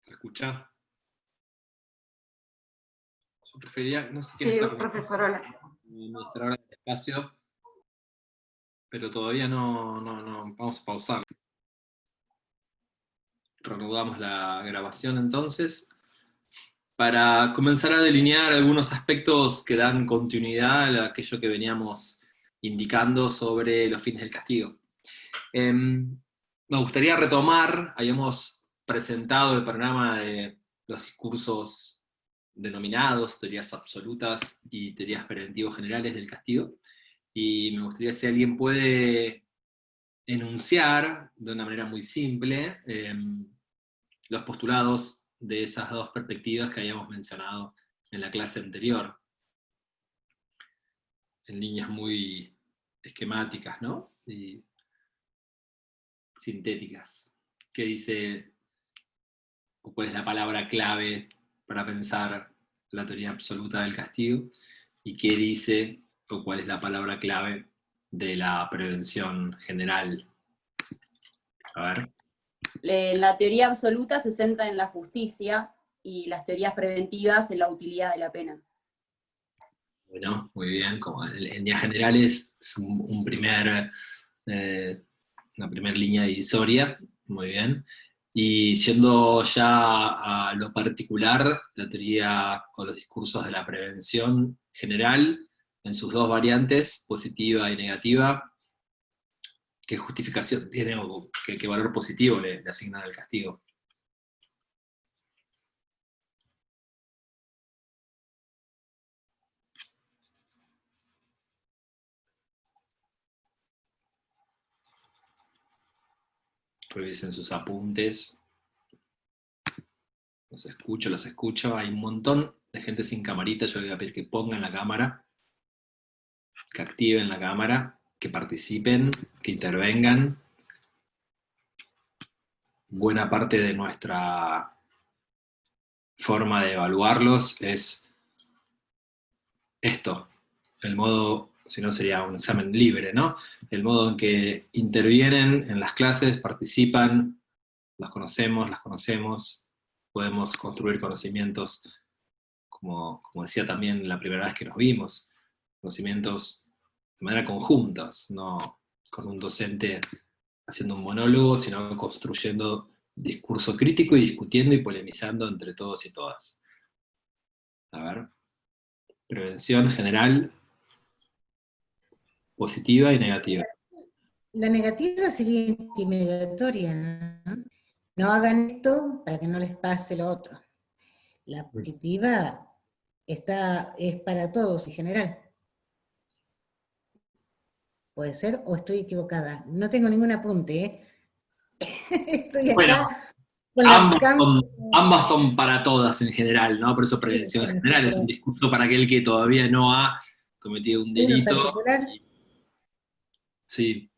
¿Se escucha? Yo preferiría, no sé quién Sí, está como profesor, hola. administradora del espacio, pero todavía no, vamos a pausar. Reanudamos la grabación entonces, para comenzar a delinear algunos aspectos que dan continuidad a aquello que veníamos indicando sobre los fines del castigo. Me gustaría retomar, habíamos presentado el panorama de los discursos denominados teorías absolutas y teorías preventivos generales del castigo, y me gustaría si alguien puede enunciar de una manera muy simple los postulados de esas dos perspectivas que habíamos mencionado en la clase anterior, en líneas muy esquemáticas, ¿no? Y sintéticas. ¿Qué dice, o cuál es la palabra clave para pensar la teoría absoluta del castigo? ¿Y qué dice, o cuál es la palabra clave de la prevención general? A ver. La teoría absoluta se centra en la justicia y las teorías preventivas en la utilidad de la pena. Bueno, muy bien. Como en líneas generales es una primera línea divisoria, muy bien. Y yendo ya a lo particular, la teoría o los discursos de la prevención general, en sus dos variantes, positiva y negativa, ¿qué justificación tiene o qué valor positivo le asignan al castigo? Revisen sus apuntes. Los escucho. Hay un montón de gente sin camarita. Yo les voy a pedir que pongan la cámara, que activen la cámara, que participen, que intervengan. Buena parte de nuestra forma de evaluarlos es esto, el modo, si no sería un examen libre, ¿no? El modo en que intervienen en las clases, participan, las conocemos, podemos construir conocimientos, como decía también la primera vez que nos vimos, conocimientos de manera conjuntas, no con un docente haciendo un monólogo, sino construyendo discurso crítico y discutiendo y polemizando entre todos y todas. A ver, prevención general, positiva y negativa. La negativa sería intimidatoria, ¿no? No hagan esto para que no les pase lo otro. La positiva es para todos en general. ¿Puede ser o estoy equivocada? No tengo ningún apunte, ¿eh? Estoy acá bueno, ambas son para todas en general, ¿no? Por eso prevención sí, general es un discurso para aquel que todavía no ha cometido un delito. ¿Uno en particular? Sí,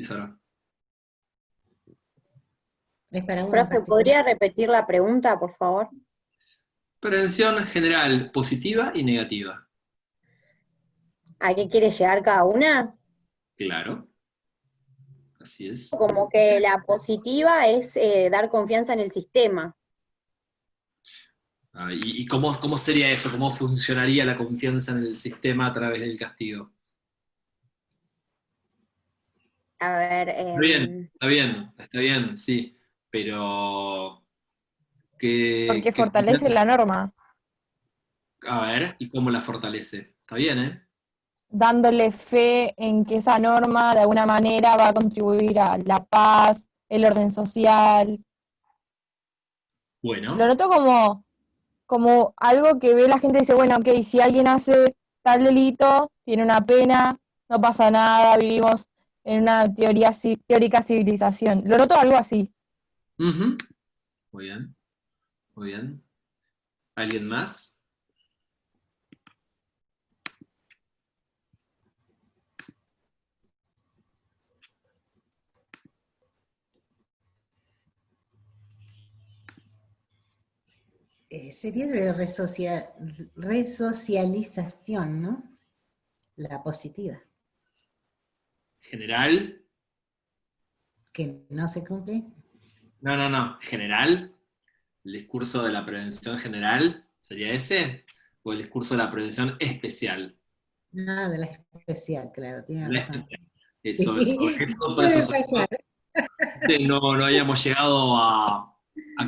Sara. ¿Es para uno Profe, ¿podría repetir la pregunta, por favor? Prevención general, positiva y negativa. ¿A qué quiere llegar cada una? Claro. Así es. Como que la positiva es dar confianza en el sistema. ¿Y cómo sería eso? ¿Cómo funcionaría la confianza en el sistema a través del castigo? A ver... Está bien, sí. Pero... Porque fortalece la norma. A ver, ¿y cómo la fortalece? Está bien, ¿eh? Dándole fe en que esa norma de alguna manera va a contribuir a la paz, el orden social. Bueno. Lo noto como algo que ve la gente y dice, bueno, ok, si alguien hace tal delito, tiene una pena, no pasa nada, vivimos en una teórica civilización. Lo noto algo así. Uh-huh. Muy bien, muy bien. ¿Alguien más? Sería de resocialización, ¿no? La positiva. General. ¿Que no se cumple? No. General. ¿El discurso de la prevención general sería ese? ¿O el discurso de la prevención especial? No, de la especial, claro, tiene La razón. especial. Sobre eso, por Puede eso fallar. no habíamos llegado a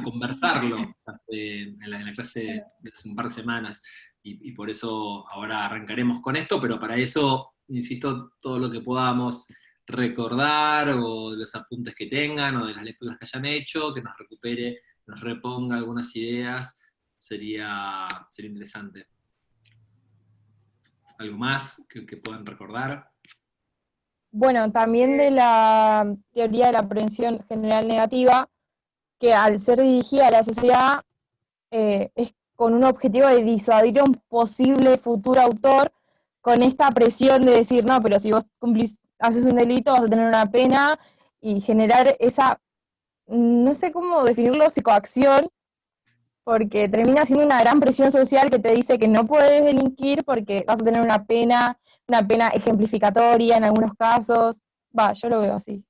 conversarlo en la clase de hace un par de semanas, y por eso ahora arrancaremos con esto, pero para eso, insisto, todo lo que podamos recordar, o de los apuntes que tengan, o de las lecturas que hayan hecho, que nos recupere, nos reponga algunas ideas, sería interesante. ¿Algo más que puedan recordar? Bueno, también de la teoría de la prevención general negativa, que al ser dirigida a la sociedad es con un objetivo de disuadir a un posible futuro autor con esta presión de decir, no, pero si vos haces un delito vas a tener una pena, y generar esa, no sé cómo definirlo, psicoacción, porque termina siendo una gran presión social que te dice que no puedes delinquir porque vas a tener una pena ejemplificatoria en algunos casos. Yo lo veo así.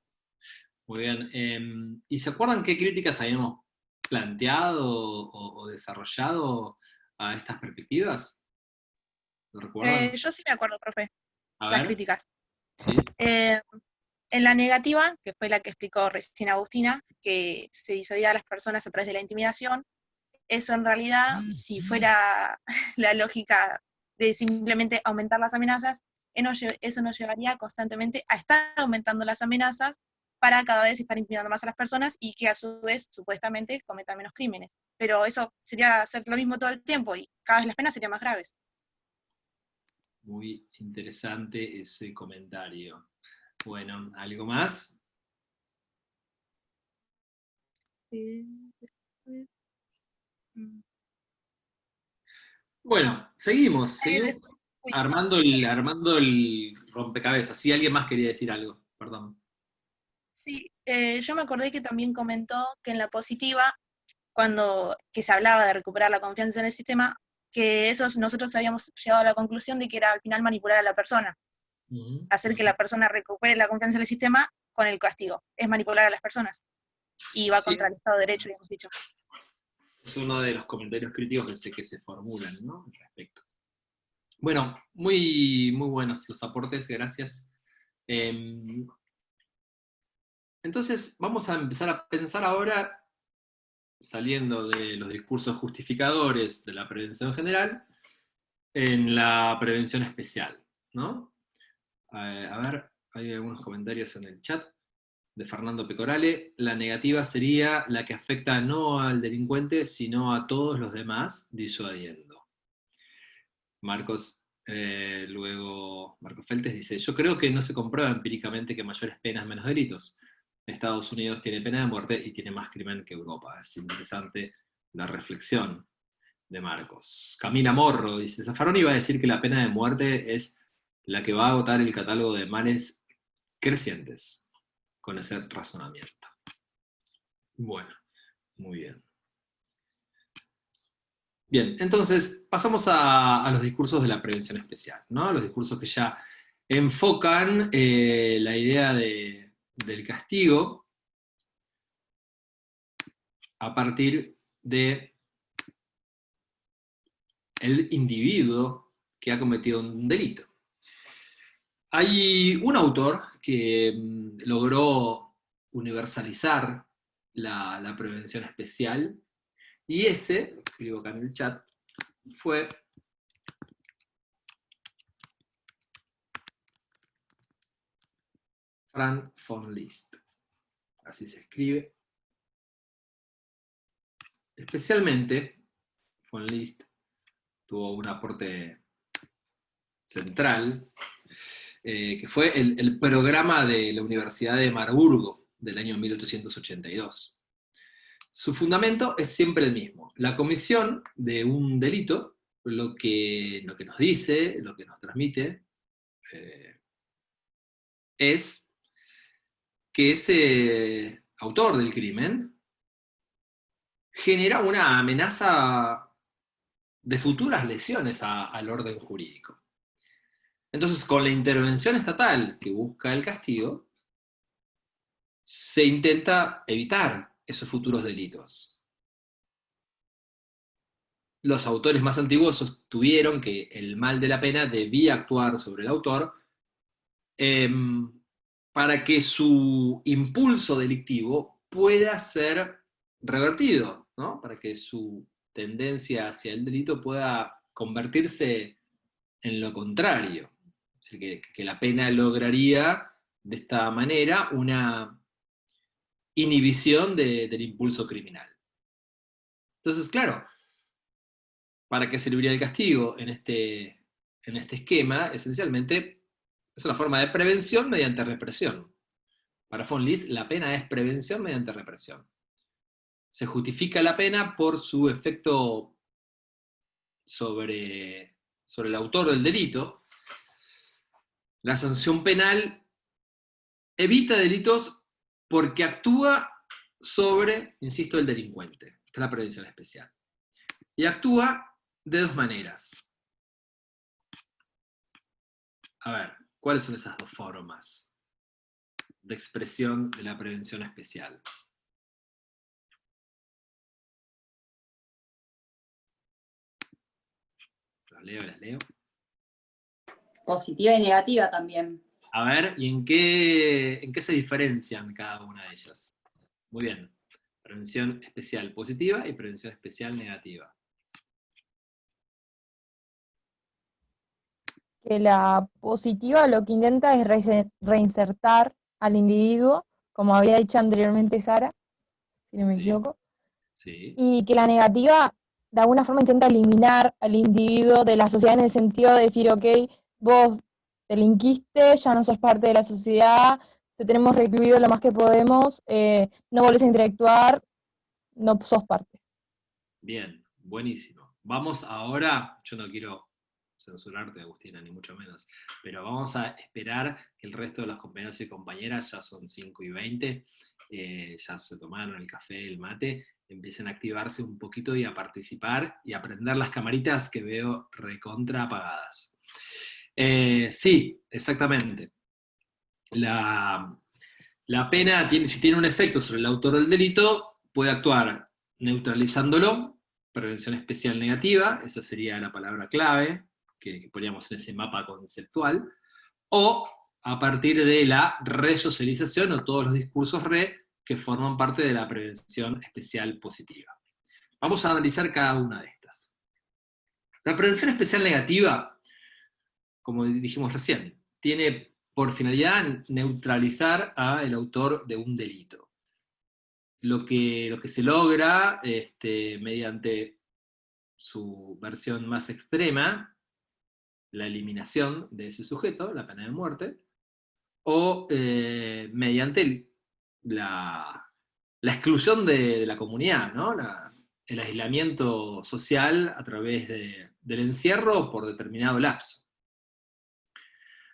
Muy bien. ¿Y se acuerdan qué críticas habíamos planteado o desarrollado a estas perspectivas? ¿Lo recuerdan? Yo sí me acuerdo, profe, A las ver. críticas. ¿Sí? En la negativa, que fue la que explicó recién Agustina, que se disocia a las personas a través de la intimidación, eso en realidad, si fuera la lógica de simplemente aumentar las amenazas, eso nos llevaría constantemente a estar aumentando las amenazas para cada vez estar intimidando más a las personas y que a su vez, supuestamente, cometan menos crímenes. Pero eso sería hacer lo mismo todo el tiempo y cada vez las penas serían más graves. Muy interesante ese comentario. Bueno, ¿algo más? Bueno, seguimos armando el rompecabezas. Si alguien más quería decir algo, perdón. Sí, yo me acordé que también comentó que en la positiva, que se hablaba de recuperar la confianza en el sistema, que nosotros habíamos llegado a la conclusión de que era al final manipular a la persona, hacer que la persona recupere la confianza en el sistema con el castigo, es manipular a las personas, y va Sí. contra el Estado de Derecho, habíamos dicho. Es uno de los comentarios críticos que se formulan, ¿no? Al respecto. Bueno, muy buenos los aportes, gracias. Entonces, vamos a empezar a pensar ahora, saliendo de los discursos justificadores de la prevención general, en la prevención especial, ¿no? A ver, hay algunos comentarios en el chat de Fernando Pecorale. La negativa sería la que afecta no al delincuente, sino a todos los demás, disuadiendo. Marcos Feltes dice, yo creo que no se comprueba empíricamente que mayores penas, menos delitos. Estados Unidos tiene pena de muerte y tiene más crimen que Europa. Es interesante la reflexión de Marcos. Camila Morro dice, Zaffaroni iba a decir que la pena de muerte es la que va a agotar el catálogo de males crecientes, con ese razonamiento. Bueno, muy bien. Bien, entonces pasamos a los discursos de la prevención especial, ¿no? Los discursos que ya enfocan la idea del castigo a partir de el individuo que ha cometido un delito. Hay un autor que logró universalizar la prevención especial, y ese, lo escribo acá en el chat, fue Frank von Liszt. Así se escribe. Especialmente, von Liszt tuvo un aporte central, que fue el programa de la Universidad de Marburgo del año 1882. Su fundamento es siempre el mismo. La comisión de un delito, lo que nos dice, lo que nos transmite, es que ese autor del crimen genera una amenaza de futuras lesiones al orden jurídico. Entonces, con la intervención estatal que busca el castigo, se intenta evitar esos futuros delitos. Los autores más antiguos sostuvieron que el mal de la pena debía actuar sobre el autor para que su impulso delictivo pueda ser revertido, ¿no? Para que su tendencia hacia el delito pueda convertirse en lo contrario. Es decir, que la pena lograría de esta manera una inhibición del impulso criminal. Entonces, claro, ¿para qué serviría el castigo en este esquema? Esencialmente es una forma de prevención mediante represión. Para von List, la pena es prevención mediante represión. Se justifica la pena por su efecto sobre el autor del delito. La sanción penal evita delitos porque actúa sobre, insisto, el delincuente. Esta es la prevención especial. Y actúa de dos maneras. A ver, ¿cuáles son esas dos formas de expresión de la prevención especial? Las leo. Positiva y negativa también. A ver, ¿y en qué se diferencian cada una de ellas? Muy bien. Prevención especial positiva y prevención especial negativa. Que la positiva lo que intenta es reinsertar al individuo, como había dicho anteriormente Sara, si no me equivoco, Sí. y que la negativa de alguna forma intenta eliminar al individuo de la sociedad en el sentido de decir, ok, vos delinquiste, ya no sos parte de la sociedad, te tenemos recluido lo más que podemos, no volvés a interactuar, no sos parte. Bien, buenísimo. Vamos ahora, yo no quiero censurarte, Agustina, ni mucho menos, pero vamos a esperar que el resto de los compañeros y compañeras, ya son 5:20, ya se tomaron el café, el mate, empiecen a activarse un poquito y a participar y a prender las camaritas que veo recontra apagadas. Sí, exactamente. La pena, si tiene un efecto sobre el autor del delito, puede actuar neutralizándolo, prevención especial negativa, esa sería la palabra clave que poníamos en ese mapa conceptual, o a partir de la resocialización o todos los discursos que forman parte de la prevención especial positiva. Vamos a analizar cada una de estas. La prevención especial negativa, como dijimos recién, tiene por finalidad neutralizar al autor de un delito. Lo que se logra mediante su versión más extrema, la eliminación de ese sujeto, la pena de muerte, o mediante la exclusión de la comunidad, ¿no? El aislamiento social a través del encierro por determinado lapso.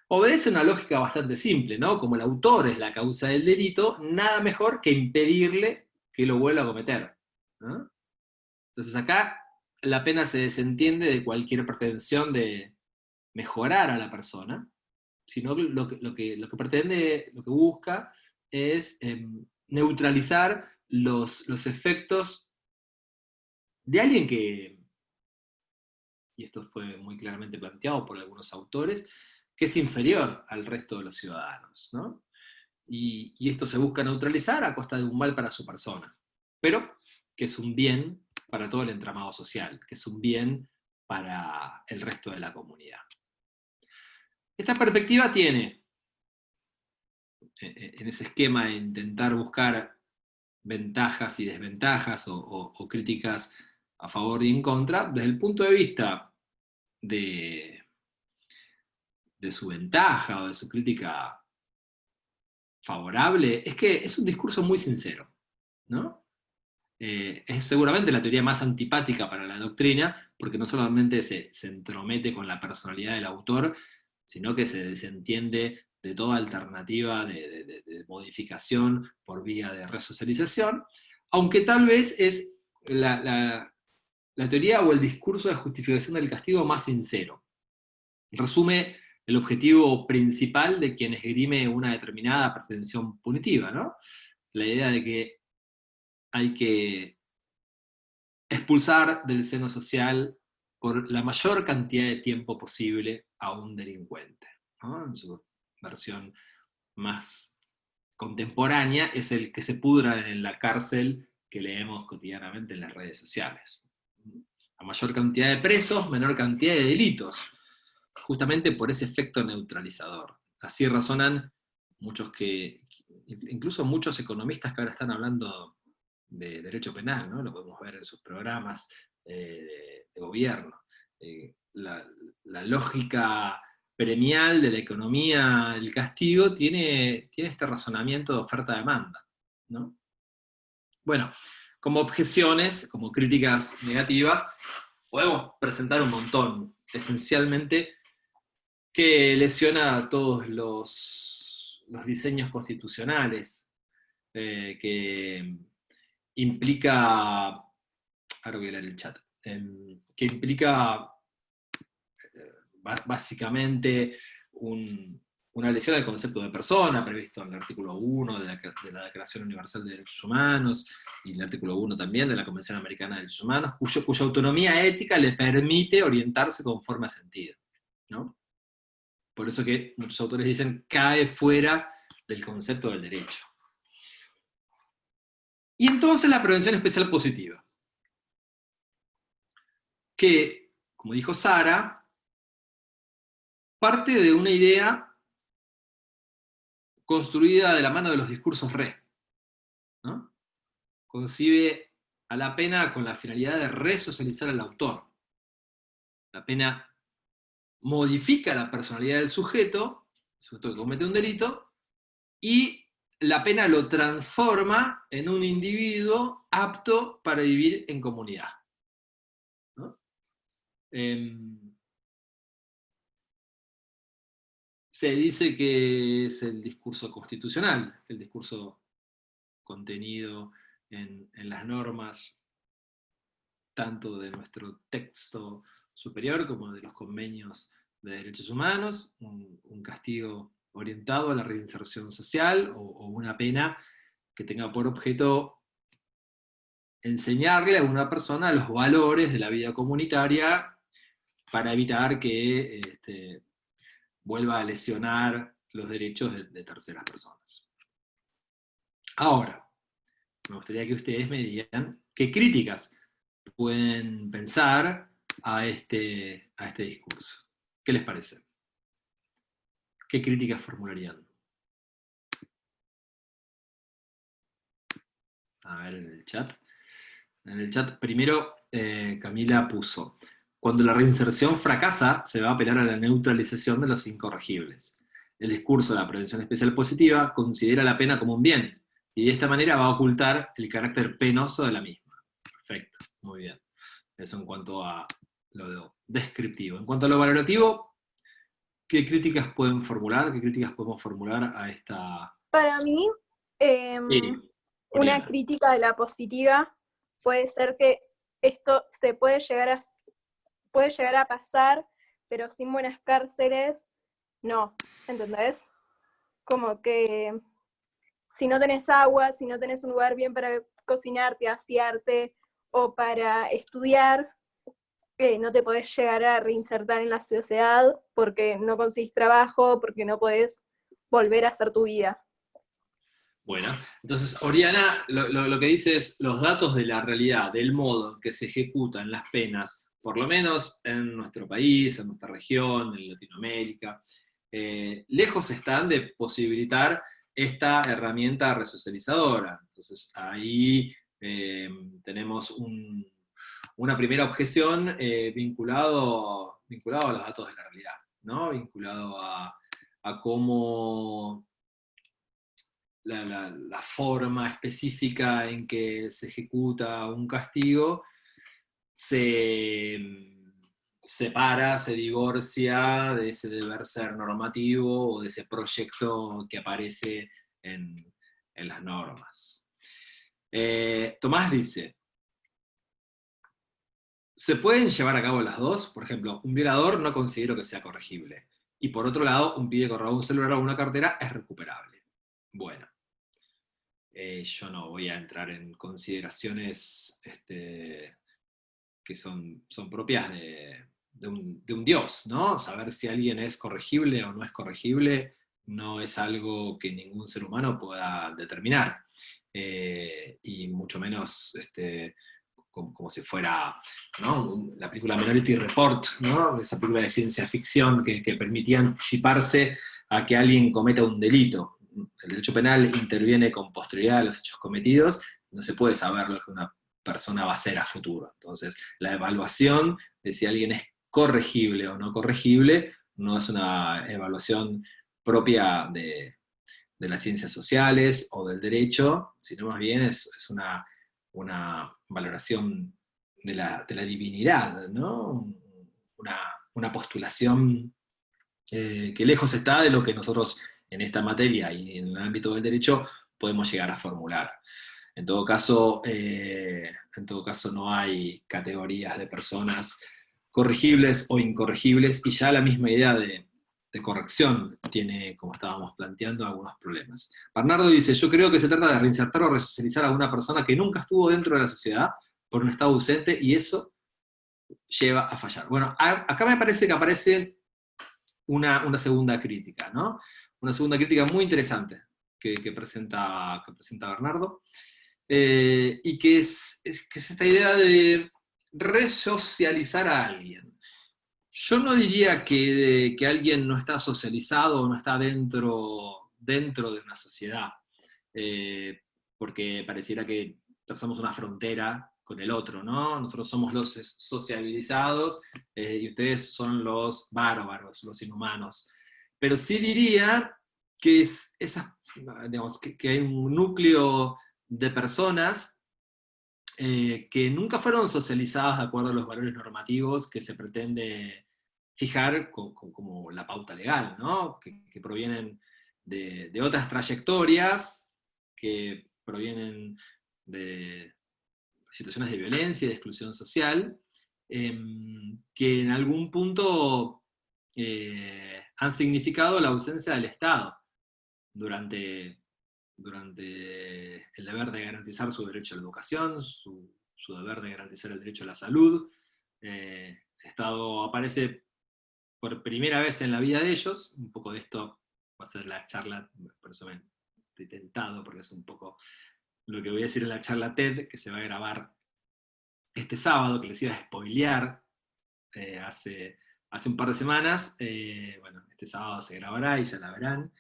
Obedece una lógica bastante simple, ¿no? Como el autor es la causa del delito, nada mejor que impedirle que lo vuelva a cometer, ¿no? Entonces acá la pena se desentiende de cualquier pretensión de mejorar a la persona, sino lo que pretende, lo que busca es neutralizar los efectos de alguien que, y esto fue muy claramente planteado por algunos autores, que es inferior al resto de los ciudadanos, ¿no? Y esto se busca neutralizar a costa de un mal para su persona, pero que es un bien para todo el entramado social, que es un bien para el resto de la comunidad. Esta perspectiva tiene, en ese esquema de intentar buscar ventajas y desventajas o críticas a favor y en contra, desde el punto de vista de su ventaja o de su crítica favorable, es que es un discurso muy sincero, ¿no? Es seguramente la teoría más antipática para la doctrina, porque no solamente se entromete con la personalidad del autor, sino que se desentiende de toda alternativa de modificación por vía de resocialización, aunque tal vez es la teoría o el discurso de justificación del castigo más sincero. Resume el objetivo principal de quien esgrime una determinada pretensión punitiva, ¿no? La idea de que hay que expulsar del seno social por la mayor cantidad de tiempo posible a un delincuente, ¿no? En su versión más contemporánea es el que se pudra en la cárcel que leemos cotidianamente en las redes sociales. A mayor cantidad de presos, menor cantidad de delitos, justamente por ese efecto neutralizador. Así razonan muchos incluso muchos economistas que ahora están hablando de derecho penal, ¿no? Lo podemos ver en sus programas de gobierno. La lógica premial de la economía del castigo tiene este razonamiento de oferta-demanda, ¿no? Bueno, como objeciones, como críticas negativas, podemos presentar un montón, esencialmente, que lesiona a todos los diseños constitucionales, que implica, ahora voy a leer el chat, que implica básicamente una lesión del concepto de persona, previsto en el artículo 1 de la Declaración Universal de Derechos Humanos, y el artículo 1 también de la Convención Americana de Derechos Humanos, cuya autonomía ética le permite orientarse conforme a sentido, ¿no? Por eso que muchos autores dicen cae fuera del concepto del derecho. Y entonces la prevención especial positiva, que, como dijo Sara, parte de una idea construida de la mano de los discursos re, ¿no? Concibe a la pena con la finalidad de resocializar al autor. La pena modifica la personalidad del sujeto que comete un delito, y la pena lo transforma en un individuo apto para vivir en comunidad, ¿no? Se dice que es el discurso constitucional, el discurso contenido en las normas, tanto de nuestro texto superior como de los convenios de derechos humanos, un castigo orientado a la reinserción social, o una pena que tenga por objeto enseñarle a una persona los valores de la vida comunitaria para evitar que vuelva a lesionar los derechos de terceras personas. Ahora, me gustaría que ustedes me digan qué críticas pueden pensar a este discurso. ¿Qué les parece? ¿Qué críticas formularían? A ver, en el chat. En el chat, primero, Camila puso: cuando la reinserción fracasa, se va a apelar a la neutralización de los incorregibles. El discurso de la prevención especial positiva considera la pena como un bien, y de esta manera va a ocultar el carácter penoso de la misma. Perfecto, muy bien. Eso en cuanto a lo descriptivo. En cuanto a lo valorativo, ¿qué críticas pueden formular? ¿Qué críticas podemos formular a esta...? Para mí, Sí, una crítica de la positiva puede ser que esto se puede llegar a pasar, pero sin buenas cárceles, no, ¿entendés? Como que si no tenés agua, si no tenés un lugar bien para cocinarte, asearte o para estudiar, no te podés llegar a reinsertar en la sociedad porque no conseguís trabajo, porque no podés volver a hacer tu vida. Bueno, entonces Oriana lo que dice es los datos de la realidad, del modo en que se ejecutan las penas, por lo menos en nuestro país, en nuestra región, en Latinoamérica, lejos están de posibilitar esta herramienta resocializadora. Entonces ahí tenemos una primera objeción vinculado a los datos de la realidad, ¿no? Vinculado a cómo la forma específica en que se ejecuta un castigo se separa, se divorcia de ese deber ser normativo o de ese proyecto que aparece en las normas. Tomás dice: ¿se pueden llevar a cabo las dos? Por ejemplo, un violador no considero que sea corregible. y por otro lado, un pibe que roba un celular o una cartera es recuperable. Bueno, yo no voy a entrar en consideraciones que son propias de un dios, ¿no? Saber si alguien es corregible o no es corregible no es algo que ningún ser humano pueda determinar, y mucho menos como si fuera, ¿no?, la película Minority Report, ¿no?, esa película de ciencia ficción que permitía anticiparse a que alguien cometa un delito. El derecho penal interviene con posterioridad a los hechos cometidos, no se puede saber lo que una persona va a hacer a futuro. Entonces, la evaluación de si alguien es corregible o no corregible no es una evaluación propia de las ciencias sociales o del derecho, sino más bien es una valoración de la divinidad, ¿no? Una postulación que lejos está de lo que nosotros en esta materia y en el ámbito del derecho podemos llegar a formular. En todo caso no hay categorías de personas corregibles o incorregibles, y ya la misma idea de corrección tiene, como estábamos planteando, algunos problemas. Bernardo dice, yo creo que se trata de reinsertar o resocializar a una persona que nunca estuvo dentro de la sociedad por un estado ausente, y eso lleva a fallar. Bueno, acá me parece que aparece una segunda crítica, ¿no? Una segunda crítica muy interesante que presenta Bernardo, y que es esta idea de resocializar a alguien. Yo no diría que alguien no está socializado o no está dentro de una sociedad, porque pareciera que trazamos una frontera con el otro, ¿no? Nosotros somos los sociabilizados, y ustedes son los bárbaros, los inhumanos. Pero sí diría que digamos, que hay un núcleo de personas que nunca fueron socializadas de acuerdo a los valores normativos que se pretende fijar como la pauta legal, ¿no? Que provienen de otras trayectorias, que provienen de situaciones de violencia y de exclusión social, que en algún punto han significado la ausencia del Estado durante el deber de garantizar su derecho a la educación, su deber de garantizar el derecho a la salud. El Estado aparece por primera vez en la vida de ellos. Un poco de esto va a ser la charla, por eso me estoy tentado, porque es un poco lo que voy a decir en la charla TED, que se va a grabar este sábado, que les iba a spoilear hace un par de semanas. Bueno, este sábado se grabará y ya la verán.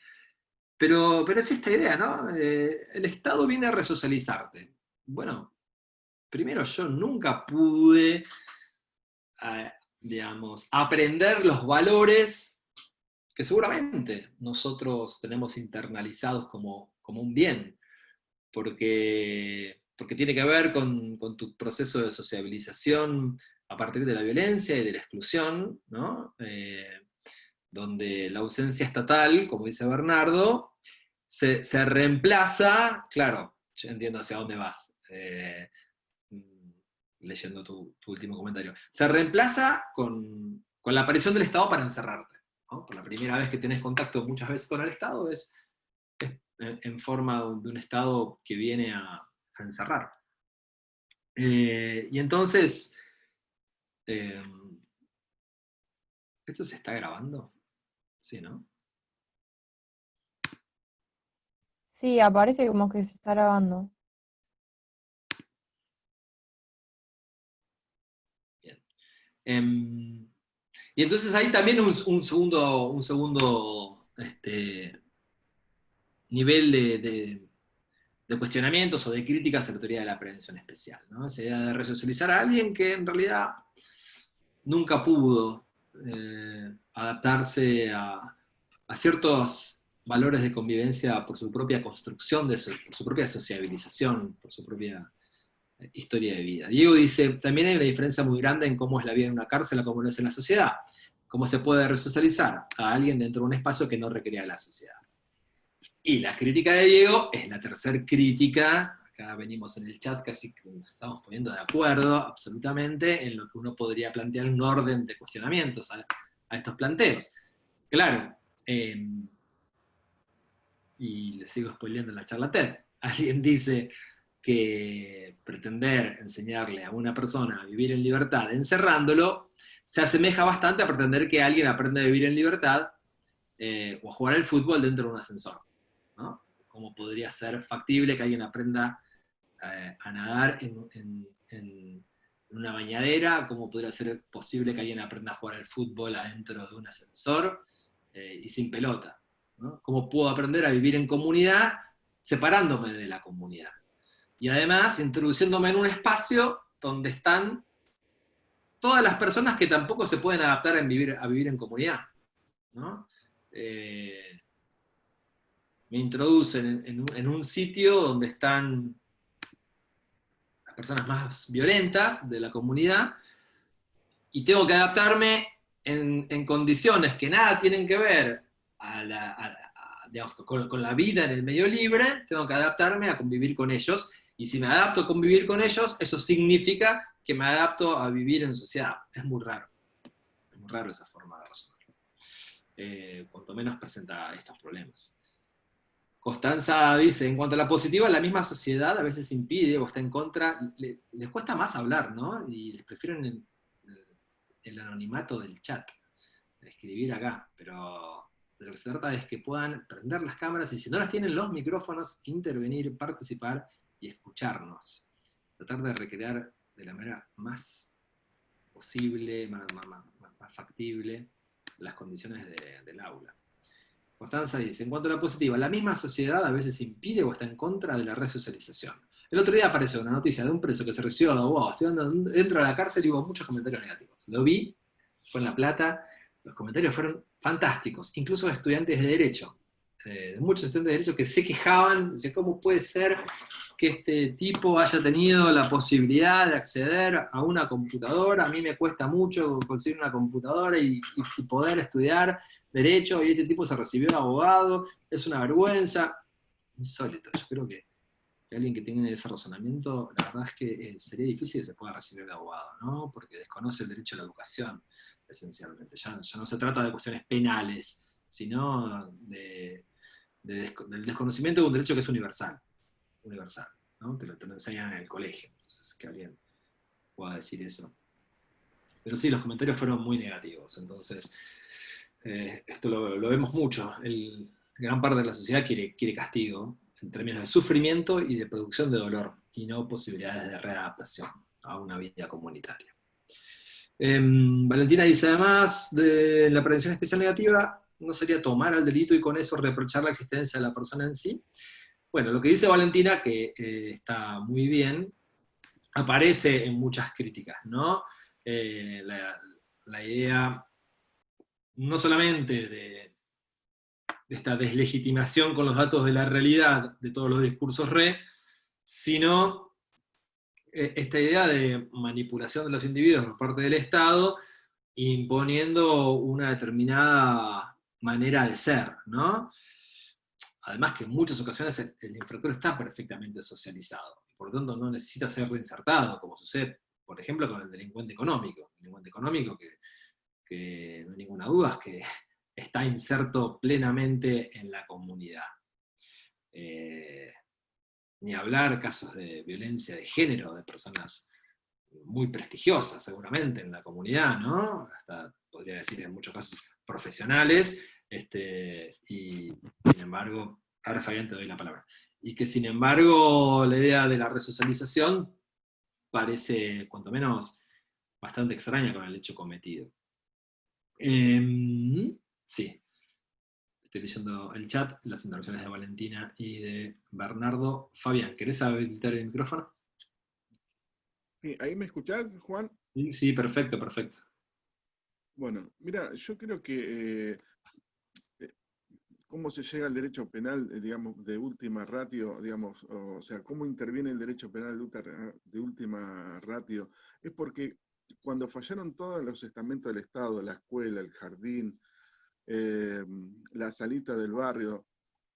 Pero es esta idea, ¿no? El Estado viene a resocializarte. Bueno, primero yo nunca pude, digamos, aprender los valores que seguramente nosotros tenemos internalizados como un bien, porque tiene que ver con tu proceso de sociabilización a partir de la violencia y de la exclusión, ¿no? Donde la ausencia estatal, como dice Bernardo, se reemplaza, claro, yo entiendo hacia dónde vas, leyendo tu último comentario, se reemplaza con la aparición del Estado para encerrarte, ¿no? Por la primera vez que tenés contacto muchas veces con el Estado es en forma de un Estado que viene a encerrar. Y entonces, ¿esto se está grabando? Sí, ¿no? Sí, aparece como que se está grabando. Bien. Y entonces hay también un segundo nivel de cuestionamientos o de críticas a la teoría de la prevención especial, ¿no? Esa idea de resocializar a alguien que en realidad nunca pudo adaptarse a ciertos valores de convivencia por su propia construcción, por su propia sociabilización, por su propia historia de vida. Diego dice, también hay una diferencia muy grande en cómo es la vida en una cárcel o cómo lo es en la sociedad. ¿Cómo se puede resocializar a alguien dentro de un espacio que no recrea la sociedad? Y la crítica de Diego es la tercera crítica. Acá venimos en el chat casi que nos estamos poniendo de acuerdo absolutamente en lo que uno podría plantear un orden de cuestionamientos a estos planteos. claro, y le sigo spoileando en la charla TED, alguien dice que pretender enseñarle a una persona a vivir en libertad encerrándolo se asemeja bastante a pretender que alguien aprenda a vivir en libertad o a jugar al fútbol dentro de un ascensor, ¿no? ¿Cómo podría ser factible que alguien aprenda a nadar en una bañadera? ¿Cómo podría ser posible que alguien aprenda a jugar al fútbol adentro de un ascensor y sin pelota? ¿No? ¿Cómo puedo aprender a vivir en comunidad separándome de la comunidad? Y además introduciéndome en un espacio donde están todas las personas que tampoco se pueden adaptar a vivir en comunidad, ¿no? Me introducen en un sitio donde están las personas más violentas de la comunidad y tengo que adaptarme en condiciones que nada tienen que ver digamos, con la vida en el medio libre, tengo que adaptarme a convivir con ellos, y si me adapto a convivir con ellos, eso significa que me adapto a vivir en sociedad. Es muy raro esa forma de resolverlo. Cuanto menos presenta estos problemas. Constanza dice, en cuanto a la positiva, la misma sociedad a veces impide o está en contra, les cuesta más hablar, ¿no? Y les prefieren el anonimato del chat, de escribir acá, pero de lo que se trata es que puedan prender las cámaras y si no las tienen los micrófonos, intervenir, participar y escucharnos. Tratar de recrear de la manera más posible, más factible, las condiciones del aula. Constanza dice, en cuanto a la positiva, la misma sociedad a veces impide o está en contra de la resocialización. El otro día apareció una noticia de un preso que se recibió de abogado estudiando dentro de la cárcel y hubo muchos comentarios negativos. Lo vi, fue en La Plata, los comentarios fueron fantásticos, incluso de estudiantes de Derecho, de muchos estudiantes de Derecho que se quejaban, de cómo puede ser que este tipo haya tenido la posibilidad de acceder a una computadora, a mí me cuesta mucho conseguir una computadora y poder estudiar Derecho, y este tipo se recibió de abogado, es una vergüenza. Insólito, yo creo que alguien que tiene ese razonamiento, la verdad es que sería difícil que se pueda recibir de abogado, ¿no? Porque desconoce el derecho a la educación, esencialmente. Ya no se trata de cuestiones penales, sino del desconocimiento de un derecho que es universal, ¿no? Te lo enseñan en el colegio, entonces que alguien pueda decir eso. Pero sí, los comentarios fueron muy negativos, entonces esto lo vemos mucho. Gran parte de la sociedad quiere castigo, en términos de sufrimiento y de producción de dolor, y no posibilidades de readaptación a una vida comunitaria. Valentina dice, además de la prevención especial negativa, ¿no sería tomar al delito y con eso reprochar la existencia de la persona en sí? Bueno, lo que dice Valentina, que está muy bien, aparece en muchas críticas, ¿no? La idea no solamente de esta deslegitimación con los datos de la realidad de todos los discursos sino esta idea de manipulación de los individuos por parte del Estado, imponiendo una determinada manera de ser, ¿no? Además que en muchas ocasiones el infractor está perfectamente socializado, por lo tanto no necesita ser reinsertado, como sucede, por ejemplo, con el delincuente económico. El delincuente económico que no hay ninguna duda, es que está inserto plenamente en la comunidad. Ni hablar casos de violencia de género, de personas muy prestigiosas seguramente en la comunidad, ¿no? Hasta podría decir en muchos casos profesionales, y sin embargo, ahora Fabián te doy la palabra, y que sin embargo la idea de la resocialización parece cuanto menos bastante extraña con el hecho cometido. Sí. Estoy leyendo el chat, las intervenciones de Valentina y de Bernardo. Fabián, ¿querés habilitar el micrófono? Sí, ¿ahí me escuchás, Juan? Sí, perfecto, perfecto. Bueno, mira, yo creo que cómo se llega al derecho penal, digamos, de última ratio, digamos, o sea, cómo interviene el derecho penal de última ratio, es porque cuando fallaron todos los estamentos del Estado, la escuela, el jardín, la salita del barrio,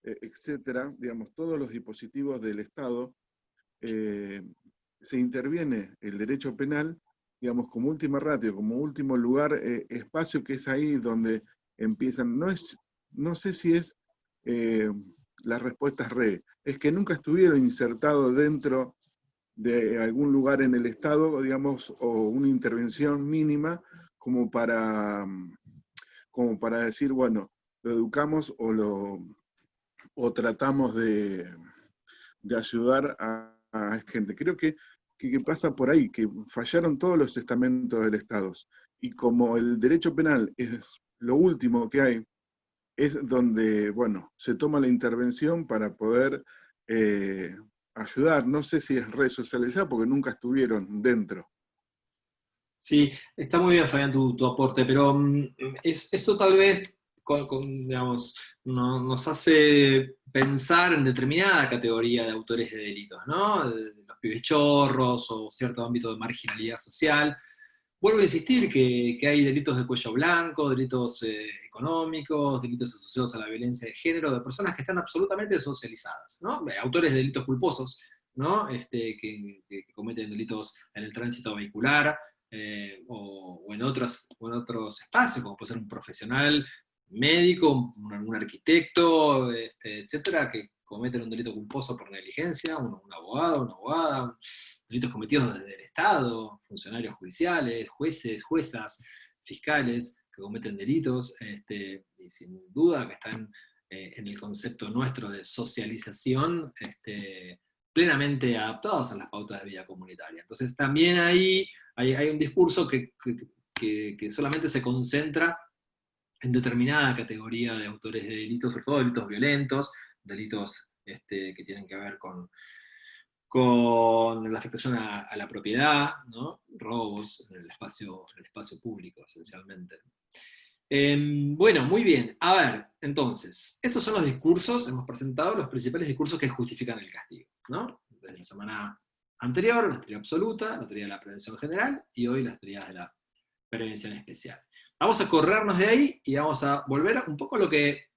etcétera, digamos, todos los dispositivos del Estado, se interviene el derecho penal, digamos, como última ratio, como último lugar, espacio que es ahí donde empiezan, no sé si es la respuesta es es que nunca estuvieron insertados dentro de algún lugar en el Estado, digamos, o una intervención mínima como para decir, bueno, lo educamos o tratamos de ayudar a esta gente. Creo que pasa por ahí, que fallaron todos los estamentos del Estado. Y como el derecho penal es lo último que hay, es donde, bueno, se toma la intervención para poder ayudar. No sé si es resocializar, porque nunca estuvieron dentro. Sí, está muy bien, Fabián, tu aporte, pero eso tal vez digamos, nos hace pensar en determinada categoría de autores de delitos, ¿no? De los pibes chorros o cierto ámbito de marginalidad social. Vuelvo a insistir que hay delitos de cuello blanco, delitos económicos, delitos asociados a la violencia de género, de personas que están absolutamente socializadas, ¿no? Autores de delitos culposos, ¿no? Que cometen delitos en el tránsito vehicular, o en otros espacios, como puede ser un profesional médico, un arquitecto, etcétera, que cometen un delito culposo por negligencia, un abogado, una abogada, delitos cometidos desde el Estado, funcionarios judiciales, jueces, juezas, fiscales, que cometen delitos, y sin duda que están en el concepto nuestro de socialización, plenamente adaptados a las pautas de vida comunitaria. Entonces también ahí hay un discurso que solamente se concentra en determinada categoría de autores de delitos, sobre todo delitos violentos, delitos que tienen que ver con la afectación a la propiedad, ¿no? Robos en el espacio público, esencialmente. Bueno, muy bien. A ver, entonces, estos son los discursos, hemos presentado los principales discursos que justifican el castigo, ¿no? Desde la semana anterior, la teoría absoluta, la teoría de la prevención general, y hoy las teorías de la prevención especial. Vamos a corrernos de ahí y vamos a volver un poco a lo que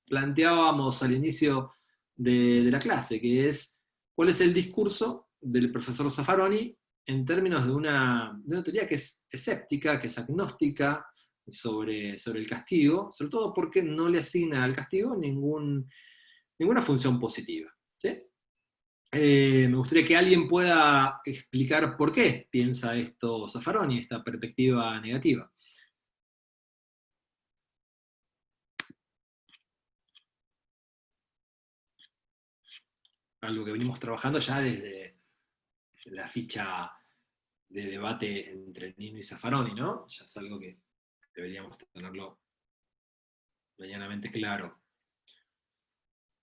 planteábamos al inicio de la clase, que es cuál es el discurso del profesor Zaffaroni en términos de una teoría que es escéptica, que es agnóstica sobre el castigo, sobre todo porque no le asigna al castigo ninguna función positiva, ¿sí? Me gustaría que alguien pueda explicar por qué piensa esto Zaffaroni, esta perspectiva negativa. Algo que venimos trabajando ya desde la ficha de debate entre Nino y Zaffaroni, ¿no? Ya es algo que deberíamos tenerlo medianamente claro.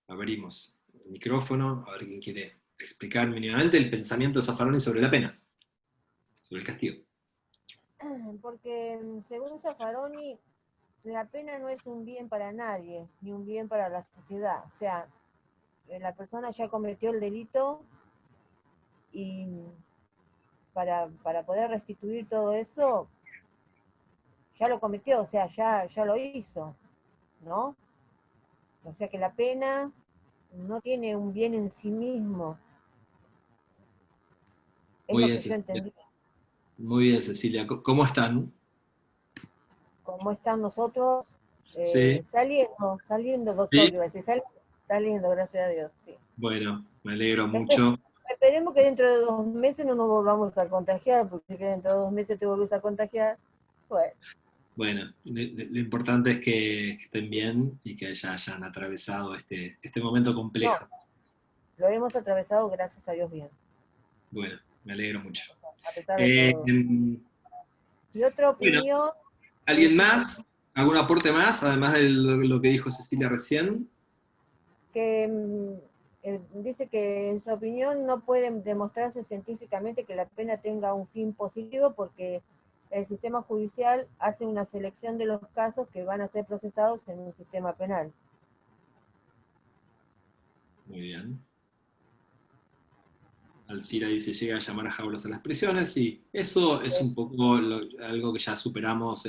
Abrimos el micrófono, a ver quién quiere explicar mínimamente el pensamiento de Zaffaroni sobre la pena, sobre el castigo. Porque según Zaffaroni, la pena no es un bien para nadie, ni un bien para la sociedad. O sea, la persona ya cometió el delito y para poder restituir todo eso, ya lo cometió, o sea, ya lo hizo, ¿no? O sea que la pena no tiene un bien en sí mismo. Es Muy lo bien, que yo entendí. Muy bien, Cecilia. ¿Cómo están? ¿Cómo están nosotros? Sí. Saliendo, doctor, ¿Sí? iba a decir, saliendo, gracias a Dios. Sí. Bueno, me alegro mucho. Esperemos que dentro de 2 meses no nos volvamos a contagiar, porque si dentro de 2 meses te volvés a contagiar, Bueno, lo importante es que estén bien y que ya hayan atravesado este momento complejo. No, lo hemos atravesado, gracias a Dios, bien. Bueno, me alegro mucho. A pesar de todo. Y otra opinión... Bueno, ¿alguien más? ¿Algún aporte más, además de lo que dijo Cecilia recién? Que dice que en su opinión no puede demostrarse científicamente que la pena tenga un fin positivo porque el sistema judicial hace una selección de los casos que van a ser procesados en un sistema penal. Muy bien. Alcira dice, llega a llamar a jaulas a las prisiones, y eso es un poco algo que ya superamos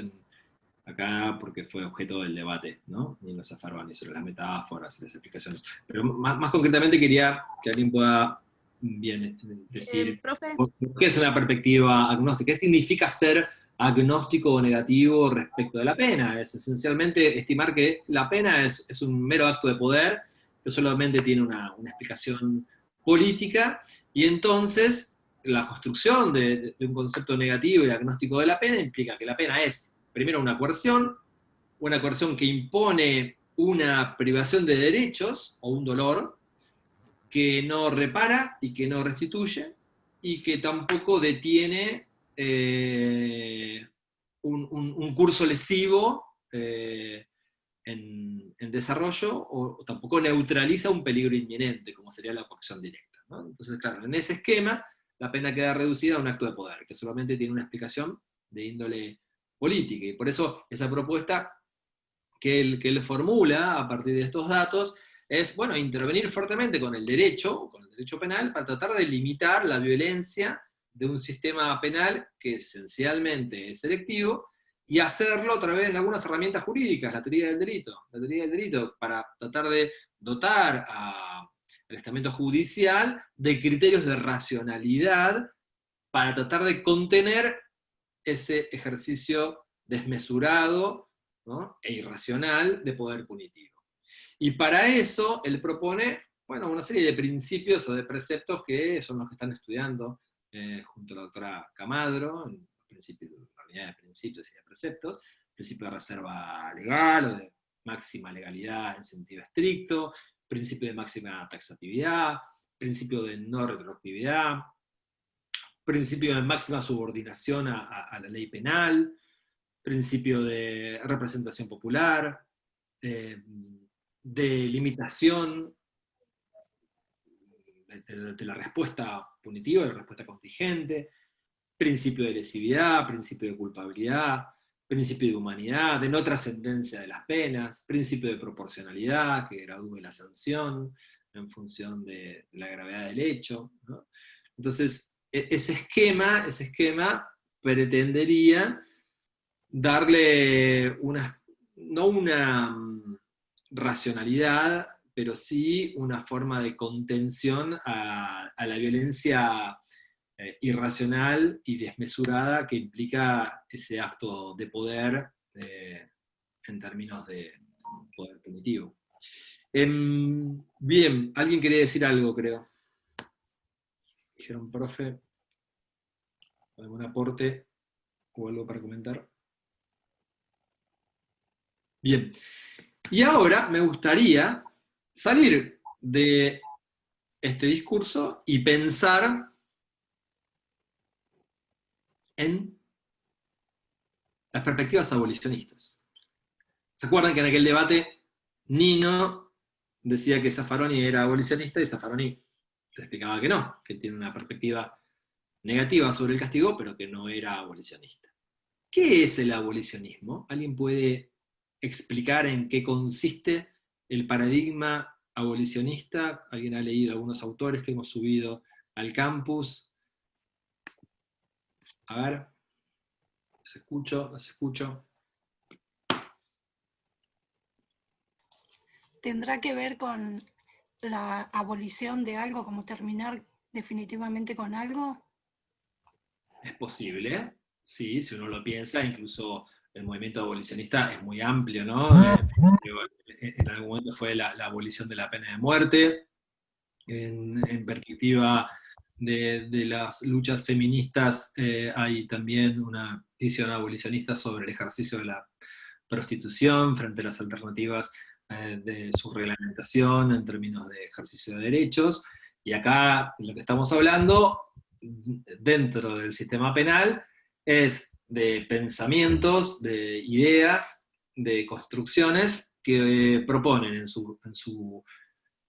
acá porque fue objeto del debate, ¿no? Nino Zaffaroni sobre las metáforas y las explicaciones. Pero más concretamente quería que alguien pueda bien decir Profe. por qué es una perspectiva agnóstica, qué significa ser agnóstico o negativo respecto de la pena. Es esencialmente estimar que la pena es un mero acto de poder, que solamente tiene una explicación política, y entonces la construcción de un concepto negativo y agnóstico de la pena implica que la pena es, primero, una coerción que impone una privación de derechos o un dolor que no repara y que no restituye, y que tampoco detiene un curso lesivo en desarrollo, o tampoco neutraliza un peligro inminente, como sería la coacción directa, ¿no? Entonces, claro, en ese esquema, la pena queda reducida a un acto de poder, que solamente tiene una explicación de índole política, y por eso esa propuesta que él formula a partir de estos datos es, bueno, intervenir fuertemente con el derecho penal, para tratar de limitar la violencia de un sistema penal que esencialmente es selectivo, y hacerlo a través de algunas herramientas jurídicas, la teoría del delito, para tratar de dotar al estamento judicial de criterios de racionalidad, para tratar de contener ese ejercicio desmesurado, ¿no?, e irracional de poder punitivo. Y para eso él propone, bueno, una serie de principios o de preceptos que son los que están estudiando junto a la doctora Camadro, en la unidad de principios y de preceptos, principio de reserva legal o de máxima legalidad en sentido estricto, principio de máxima taxatividad, principio de no retroactividad, principio de máxima subordinación a la ley penal, principio de representación popular, de limitación de la respuesta punitiva, de la respuesta contingente, principio de lesividad, principio de culpabilidad, principio de humanidad, de no trascendencia de las penas, principio de proporcionalidad, que gradúe la sanción en función de la gravedad del hecho, ¿no? Entonces, ese esquema pretendería darle no una racionalidad, pero sí una forma de contención a la violencia irracional y desmesurada que implica ese acto de poder en términos de poder punitivo. Bien, alguien quería decir algo, creo. Dijeron, profe, ¿algún aporte o algo para comentar? Bien, y ahora me gustaría salir de este discurso y pensar en las perspectivas abolicionistas. ¿Se acuerdan que en aquel debate Nino decía que Zaffaroni era abolicionista, y Zaffaroni le explicaba que no, que tiene una perspectiva negativa sobre el castigo, pero que no era abolicionista? ¿Qué es el abolicionismo? ¿Alguien puede explicar en qué consiste el paradigma abolicionista? ¿Alguien ha leído algunos autores que hemos subido al campus? A ver, las escucho. ¿Tendrá que ver con la abolición de algo, como terminar definitivamente con algo? Es posible, sí, si uno lo piensa. Incluso el movimiento abolicionista es muy amplio, ¿no? En algún momento fue la abolición de la pena de muerte. En perspectiva de las luchas feministas, hay también una visión abolicionista sobre el ejercicio de la prostitución frente a las alternativas de su reglamentación en términos de ejercicio de derechos. Y acá lo que estamos hablando dentro del sistema penal es de pensamientos, de ideas, de construcciones que proponen en su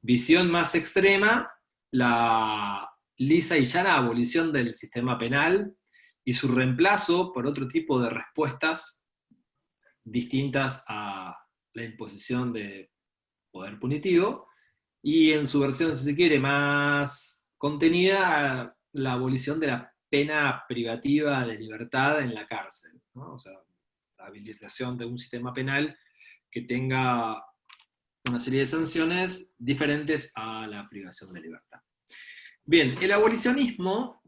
visión más extrema la lisa y llana abolición del sistema penal y su reemplazo por otro tipo de respuestas distintas a la imposición de poder punitivo, y en su versión, si se quiere, más contenida, la abolición de la pena privativa de libertad en la cárcel, ¿no? O sea, la habilitación de un sistema penal que tenga una serie de sanciones diferentes a la privación de libertad. Bien, el abolicionismo,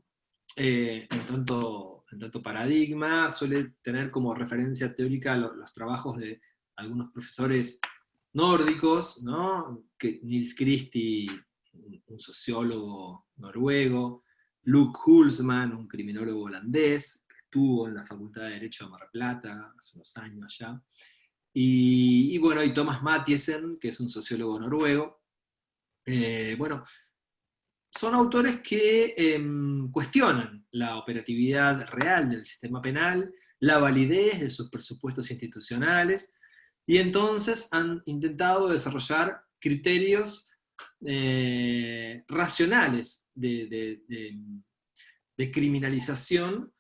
en tanto paradigma, suele tener como referencia teórica los trabajos de algunos profesores nórdicos, ¿no? Nils Christie, un sociólogo noruego, Luke Hulsmann, un criminólogo holandés, que estuvo en la Facultad de Derecho de Mar del Plata hace unos años ya, y bueno, y Thomas Mathiesen, que es un sociólogo noruego. Bueno, son autores que cuestionan la operatividad real del sistema penal, la validez de sus presupuestos institucionales, y entonces han intentado desarrollar criterios racionales de criminalización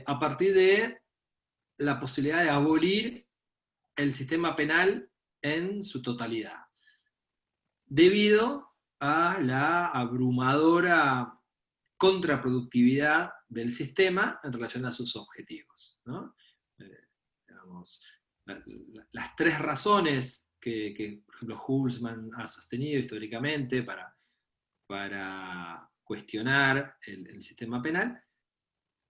a partir de la posibilidad de abolir el sistema penal en su totalidad, debido a la abrumadora contraproductividad del sistema en relación a sus objetivos, ¿no? Digamos, las tres razones que, por ejemplo, Hulsmann ha sostenido históricamente para cuestionar el sistema penal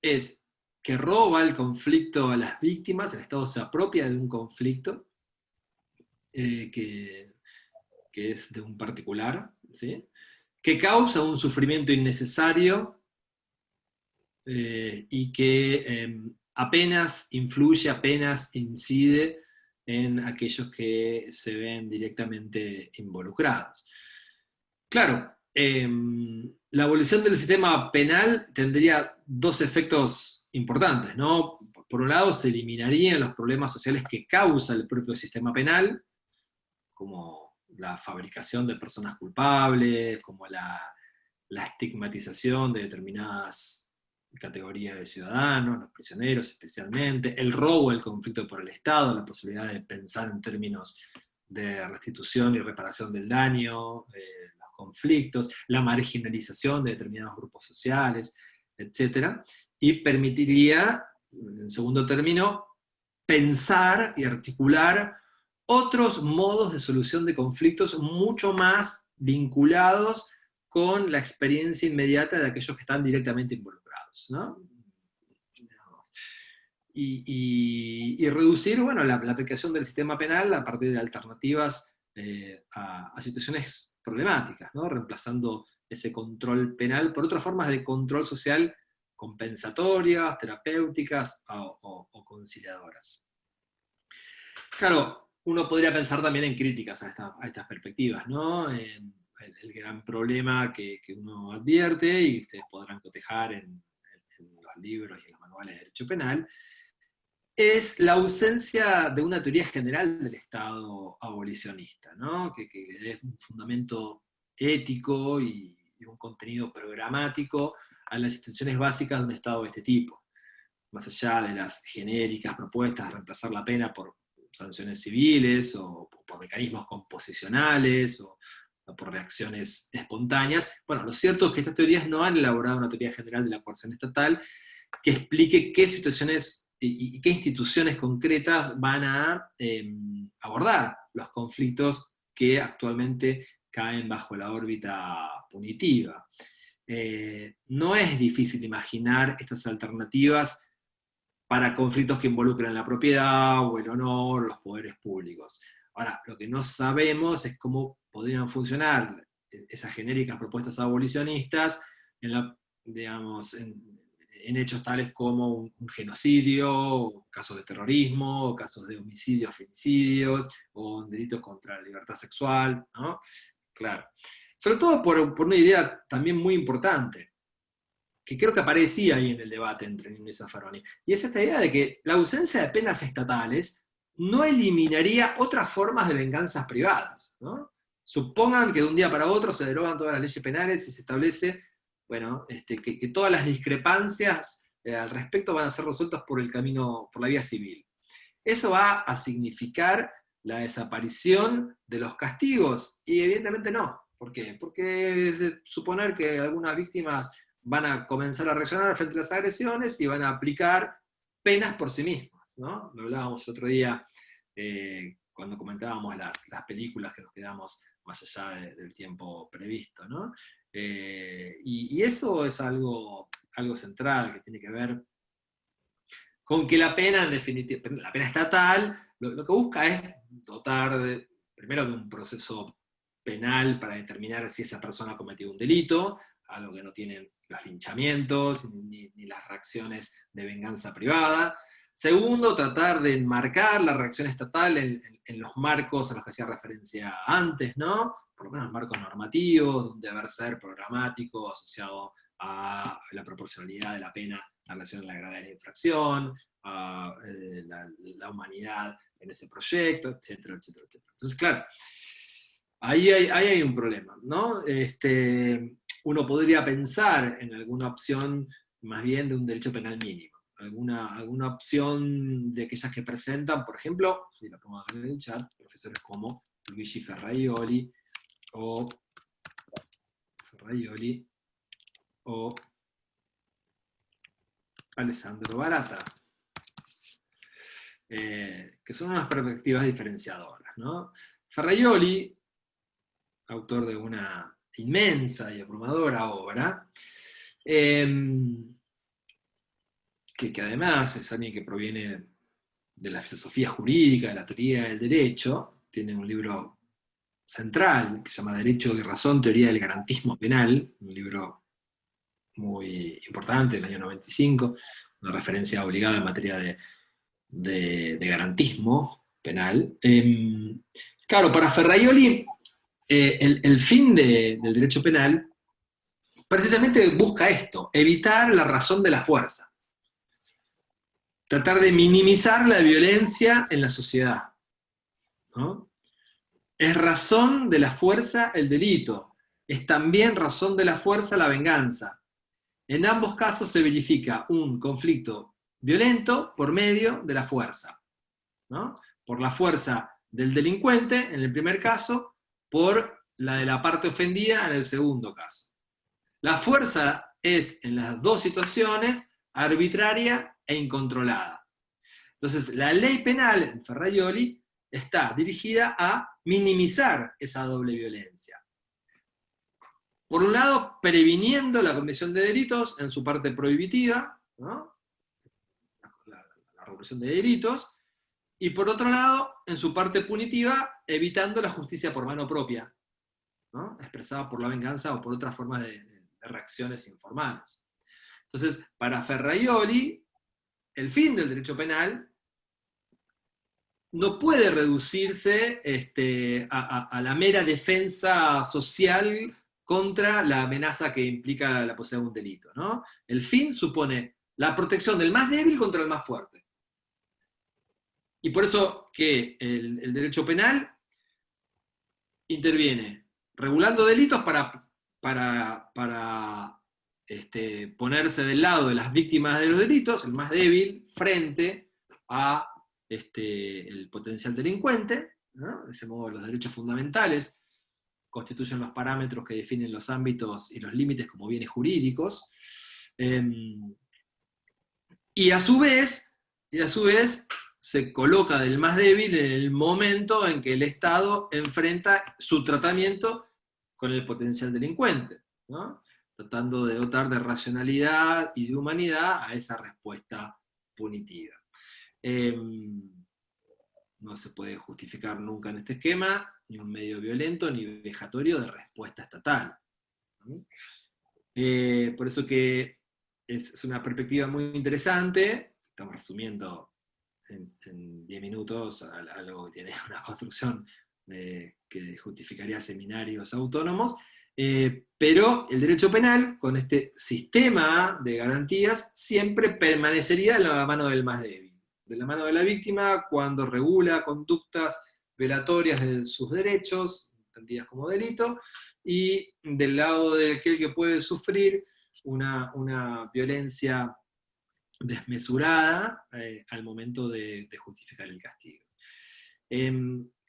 es que roba el conflicto a las víctimas, el Estado se apropia de un conflicto que es de un particular, ¿sí? Que causa un sufrimiento innecesario y que apenas influye, apenas incide en aquellos que se ven directamente involucrados. Claro, la abolición del sistema penal tendría dos efectos importantes, ¿no? Por un lado, se eliminarían los problemas sociales que causa el propio sistema penal, como la fabricación de personas culpables, como la estigmatización de determinadas categorías de ciudadanos, los prisioneros especialmente, el robo del conflicto por el Estado, la posibilidad de pensar en términos de restitución y reparación del daño, los conflictos, la marginalización de determinados grupos sociales, etc. Y permitiría, en segundo término, pensar y articular otros modos de solución de conflictos mucho más vinculados con la experiencia inmediata de aquellos que están directamente involucrados, ¿no? Y reducir, bueno, la aplicación del sistema penal a partir de alternativas a situaciones problemáticas, ¿no? Reemplazando ese control penal por otras formas de control social compensatorias, terapéuticas o conciliadoras. Claro, uno podría pensar también en críticas a estas perspectivas, ¿no? El gran problema que uno advierte, y ustedes podrán cotejar en los libros y en los manuales de derecho penal, es la ausencia de una teoría general del Estado abolicionista, ¿no? Que es un fundamento ético y un contenido programático a las instituciones básicas de un Estado de este tipo, más allá de las genéricas propuestas de reemplazar la pena por sanciones civiles, o por mecanismos composicionales, o por reacciones espontáneas. Bueno, lo cierto es que estas teorías no han elaborado una teoría general de la coerción estatal que explique qué situaciones y qué instituciones concretas van a abordar los conflictos que actualmente caen bajo la órbita punitiva. No es difícil imaginar estas alternativas para conflictos que involucran la propiedad o el honor, los poderes públicos. Ahora, lo que no sabemos es cómo podrían funcionar esas genéricas propuestas abolicionistas en hechos tales como un genocidio, o casos de terrorismo, o casos de homicidios, femicidios, o delitos contra la libertad sexual, ¿no? Claro. Sobre todo por una idea también muy importante, que creo que aparecía ahí en el debate entre Nino y Zaffaroni, y es esta idea de que la ausencia de penas estatales no eliminaría otras formas de venganzas privadas, ¿no? Supongan que de un día para otro se derogan todas las leyes penales y se establece, bueno, que todas las discrepancias al respecto van a ser resueltas por la vía civil. Eso va a significar la desaparición de los castigos, y evidentemente no. ¿Por qué? Porque es de suponer que algunas víctimas van a comenzar a reaccionar frente a las agresiones y van a aplicar penas por sí mismas, ¿no? Lo hablábamos el otro día cuando comentábamos las películas que nos quedamos más allá del tiempo previsto, ¿no? Y eso es algo algo central que tiene que ver con que la pena, en definitiva, la pena estatal, lo que busca es dotar primero de un proceso penal para determinar si esa persona ha cometido un delito, algo que no tienen los linchamientos ni las reacciones de venganza privada. Segundo, tratar de enmarcar la reacción estatal en los marcos a los que hacía referencia antes, ¿no? Por lo menos marcos normativos, un deber ser programático asociado a la proporcionalidad de la pena en relación a la gravedad de la infracción, a la humanidad en ese proyecto, etcétera, etcétera, etcétera. Entonces, claro, ahí hay un problema, ¿no? Uno podría pensar en alguna opción más bien de un derecho penal mínimo, alguna opción de aquellas que presentan, por ejemplo, si la pongo en el chat, profesores como Luigi Ferraioli o Alessandro Barata, que son unas perspectivas diferenciadoras, ¿no? Ferraioli, autor de una inmensa y abrumadora obra, que además es alguien que proviene de la filosofía jurídica, de la teoría del derecho, tiene un libro central que se llama Derecho y Razón, Teoría del Garantismo Penal, un libro muy importante del año 95, una referencia obligada en materia de garantismo penal. Claro, para Ferraioli, el fin del derecho penal precisamente busca esto, evitar la razón de la fuerza, tratar de minimizar la violencia en la sociedad, ¿no? Es razón de la fuerza el delito, es también razón de la fuerza la venganza. En ambos casos se verifica un conflicto violento por medio de la fuerza, ¿no? Por la fuerza del delincuente en el primer caso, por la de la parte ofendida en el segundo caso. La fuerza es en las dos situaciones arbitraria e incontrolada. Entonces, la ley penal en Ferraioli está dirigida a minimizar esa doble violencia. Por un lado, previniendo la comisión de delitos en su parte prohibitiva, ¿no? La represión de delitos, y por otro lado, en su parte punitiva, evitando la justicia por mano propia, ¿no? Expresada por la venganza o por otras formas de reacciones informales. Entonces, para Ferraioli, el fin del derecho penal no puede reducirse a la mera defensa social contra la amenaza que implica la posibilidad de un delito, ¿no? El fin supone la protección del más débil contra el más fuerte. Y por eso que el derecho penal interviene regulando delitos para ponerse del lado de las víctimas de los delitos, el más débil, frente a el potencial delincuente, ¿no? De ese modo los derechos fundamentales constituyen los parámetros que definen los ámbitos y los límites como bienes jurídicos, y a su vez se coloca del más débil en el momento en que el Estado enfrenta su tratamiento con el potencial delincuente, ¿no? Tratando de dotar de racionalidad y de humanidad a esa respuesta punitiva. No se puede justificar nunca en este esquema ni un medio violento ni vejatorio de respuesta estatal, ¿no? Por eso que es una perspectiva muy interesante, estamos resumiendo en 10 minutos algo que tiene una construcción que justificaría seminarios autónomos, pero el derecho penal, con este sistema de garantías, siempre permanecería en la mano del más débil, de la mano de la víctima cuando regula conductas violatorias de sus derechos, entendidas como delito, y del lado de aquel que puede sufrir una violencia desmesurada al momento de justificar el castigo.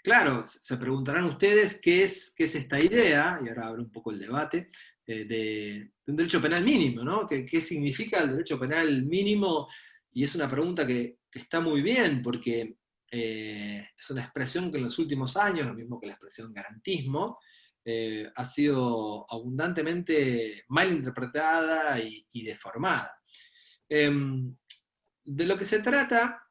Claro, se preguntarán ustedes qué es esta idea, y ahora abro un poco el debate, de un derecho penal mínimo, ¿no? ¿Qué significa el derecho penal mínimo? Y es una pregunta que está muy bien, porque es una expresión que en los últimos años, lo mismo que la expresión garantismo, ha sido abundantemente mal interpretada y deformada. De lo que se trata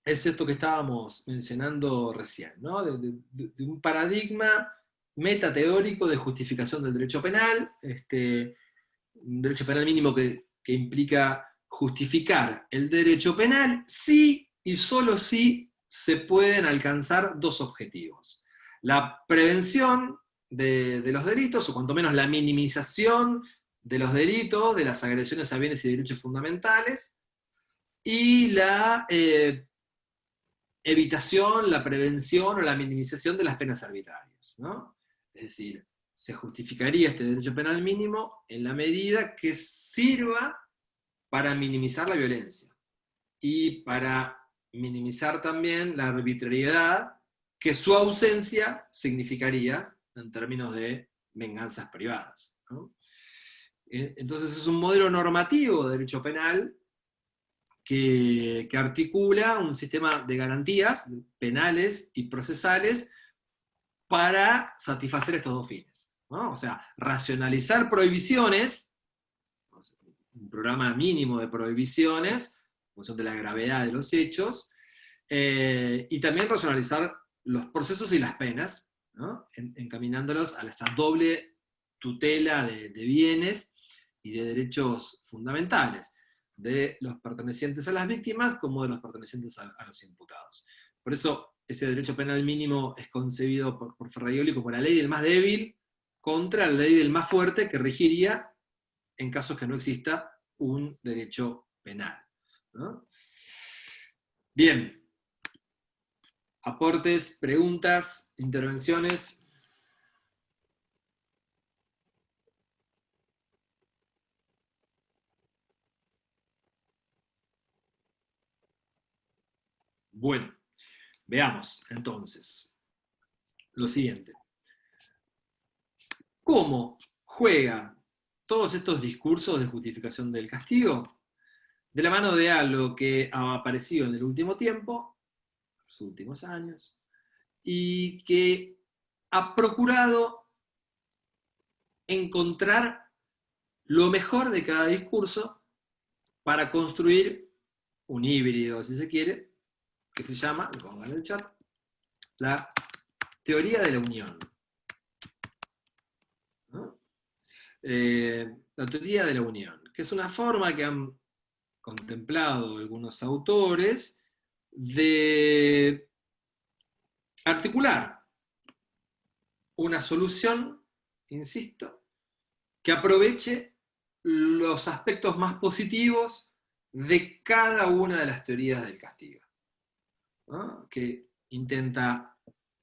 es esto que estábamos mencionando recién, ¿no? De un paradigma metateórico de justificación del derecho penal, un derecho penal mínimo que implica justificar el derecho penal si y solo si se pueden alcanzar dos objetivos: la prevención de los delitos, o cuanto menos la minimización de los delitos, de las agresiones a bienes y derechos fundamentales, y la evitación, la prevención o la minimización de las penas arbitrarias, ¿no? Es decir, se justificaría este derecho penal mínimo en la medida que sirva para minimizar la violencia y para minimizar también la arbitrariedad que su ausencia significaría en términos de venganzas privadas, ¿no? Entonces es un modelo normativo de derecho penal que articula un sistema de garantías penales y procesales para satisfacer estos dos fines, ¿no? O sea, racionalizar prohibiciones, un programa mínimo de prohibiciones, en función de la gravedad de los hechos, y también racionalizar los procesos y las penas, ¿no? Encaminándolos a esa doble tutela de bienes y de derechos fundamentales, de los pertenecientes a las víctimas como de los pertenecientes a los imputados. Por eso ese derecho penal mínimo es concebido por Ferraioli como la ley del más débil contra la ley del más fuerte, que regiría en casos que no exista un derecho penal, ¿no? Bien. Aportes, preguntas, intervenciones. Bueno, veamos entonces lo siguiente. ¿Cómo juega todos estos discursos de justificación del castigo? De la mano de algo que ha aparecido en el último tiempo, los últimos años, y que ha procurado encontrar lo mejor de cada discurso para construir un híbrido, si se quiere, que se llama, lo pongo en el chat, la teoría de la unión, ¿no? La teoría de la unión, que es una forma que han contemplado algunos autores de articular una solución, insisto, que aproveche los aspectos más positivos de cada una de las teorías del castigo, ¿no? Que intenta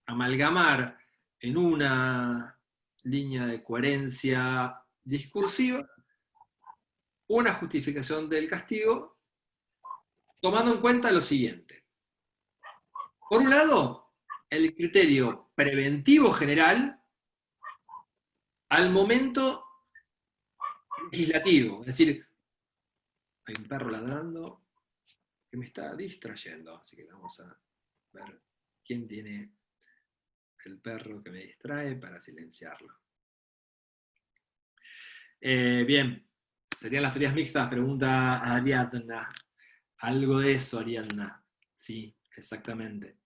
amalgamar en una línea de coherencia discursiva una justificación del castigo, tomando en cuenta lo siguiente. Por un lado, el criterio preventivo general al momento legislativo, es decir, hay un perro ladrando que me está distrayendo, así que vamos a ver quién tiene el perro que me distrae para silenciarlo. Bien, serían las teorías mixtas, pregunta Ariadna. Algo de eso, Ariadna. Sí, exactamente.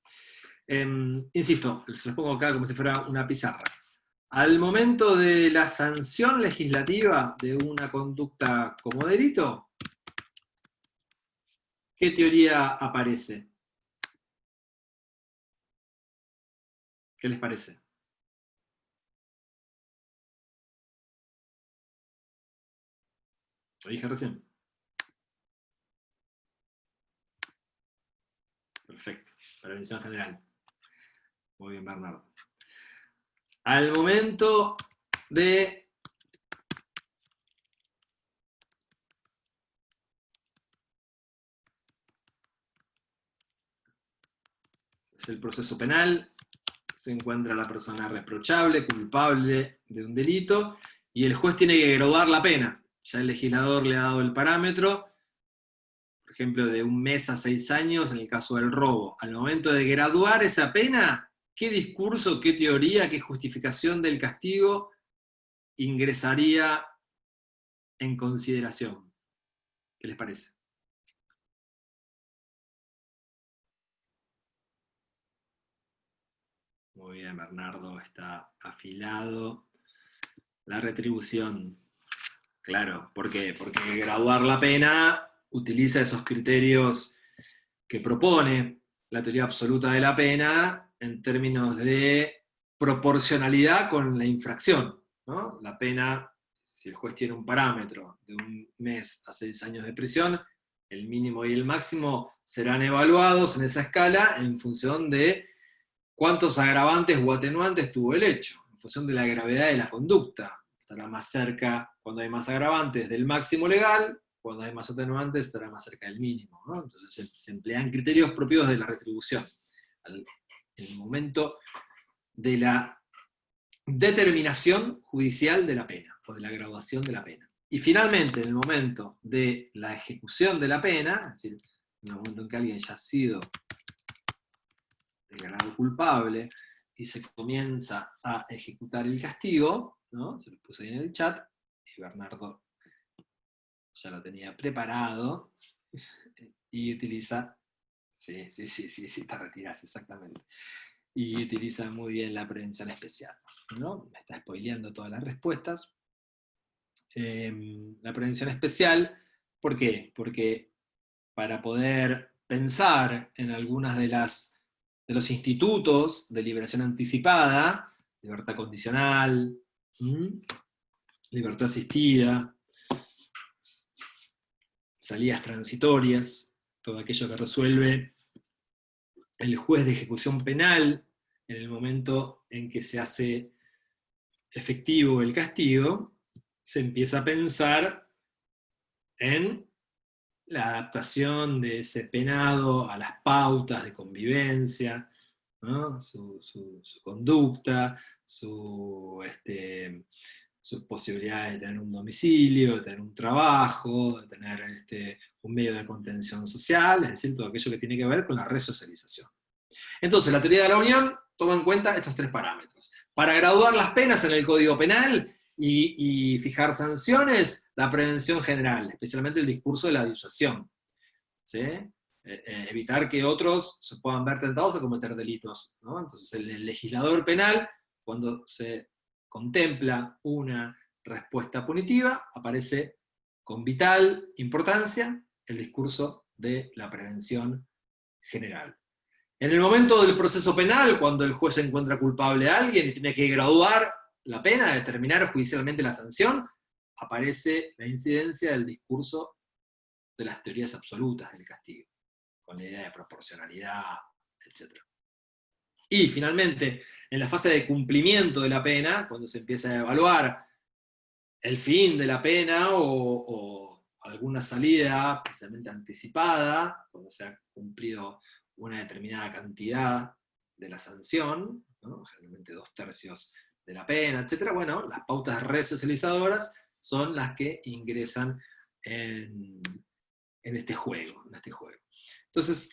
Insisto, se los pongo acá como si fuera una pizarra. Al momento de la sanción legislativa de una conducta como delito, ¿qué teoría aparece? ¿Qué les parece? Lo dije recién. Perfecto. Prevención general. Muy bien, Bernardo. Al momento de es el proceso penal, se encuentra la persona reprochable, culpable de un delito, y el juez tiene que graduar la pena. Ya el legislador le ha dado el parámetro, por ejemplo, de 1 mes a 6 años en el caso del robo. Al momento de graduar esa pena, ¿qué discurso, qué teoría, qué justificación del castigo ingresaría en consideración? ¿Qué les parece? Muy bien, Bernardo está afilado. La retribución. Claro, ¿por qué? Porque graduar la pena utiliza esos criterios que propone la teoría absoluta de la pena en términos de proporcionalidad con la infracción, ¿no? La pena, si el juez tiene un parámetro de 1 mes a 6 años de prisión, el mínimo y el máximo serán evaluados en esa escala en función de cuántos agravantes o atenuantes tuvo el hecho, en función de la gravedad de la conducta. Estará más cerca, cuando hay más agravantes, del máximo legal, cuando hay más atenuantes estará más cerca del mínimo, ¿no? Entonces se emplean criterios propios de la retribución. En el momento de la determinación judicial de la pena, o de la graduación de la pena. Y finalmente, en el momento de la ejecución de la pena, es decir, en el momento en que alguien ya ha sido declarado culpable y se comienza a ejecutar el castigo, ¿no? Se lo puse ahí en el chat, y Bernardo ya lo tenía preparado, y utiliza, sí, para retirarse, exactamente. Y utiliza muy bien la prevención especial, ¿no? Me está spoileando todas las respuestas. La prevención especial, ¿por qué? Porque para poder pensar en algunas de los institutos de liberación anticipada, libertad condicional, libertad asistida, salidas transitorias, todo aquello que resuelve el juez de ejecución penal en el momento en que se hace efectivo el castigo, se empieza a pensar en la adaptación de ese penado a las pautas de convivencia, ¿no? Su conducta, sus posibilidades de tener un domicilio, de tener un trabajo, de tener un medio de contención social, es decir, todo aquello que tiene que ver con la resocialización. Entonces, la teoría de la unión toma en cuenta estos 3 parámetros. Para graduar las penas en el Código Penal y fijar sanciones, la prevención general, especialmente el discurso de la disuasión, ¿sí? Evitar que otros se puedan ver tentados a cometer delitos, ¿no? Entonces, el legislador penal, cuando se contempla una respuesta punitiva, aparece con vital importancia el discurso de la prevención general. En el momento del proceso penal, cuando el juez encuentra culpable a alguien y tiene que graduar la pena, determinar judicialmente la sanción, aparece la incidencia del discurso de las teorías absolutas del castigo, con la idea de proporcionalidad, etc. Y finalmente, en la fase de cumplimiento de la pena, cuando se empieza a evaluar el fin de la pena o alguna salida precisamente anticipada, cuando se ha cumplido una determinada cantidad de la sanción, ¿no? Generalmente 2/3 de la pena, etc. Bueno, las pautas resocializadoras son las que ingresan en este juego. Entonces,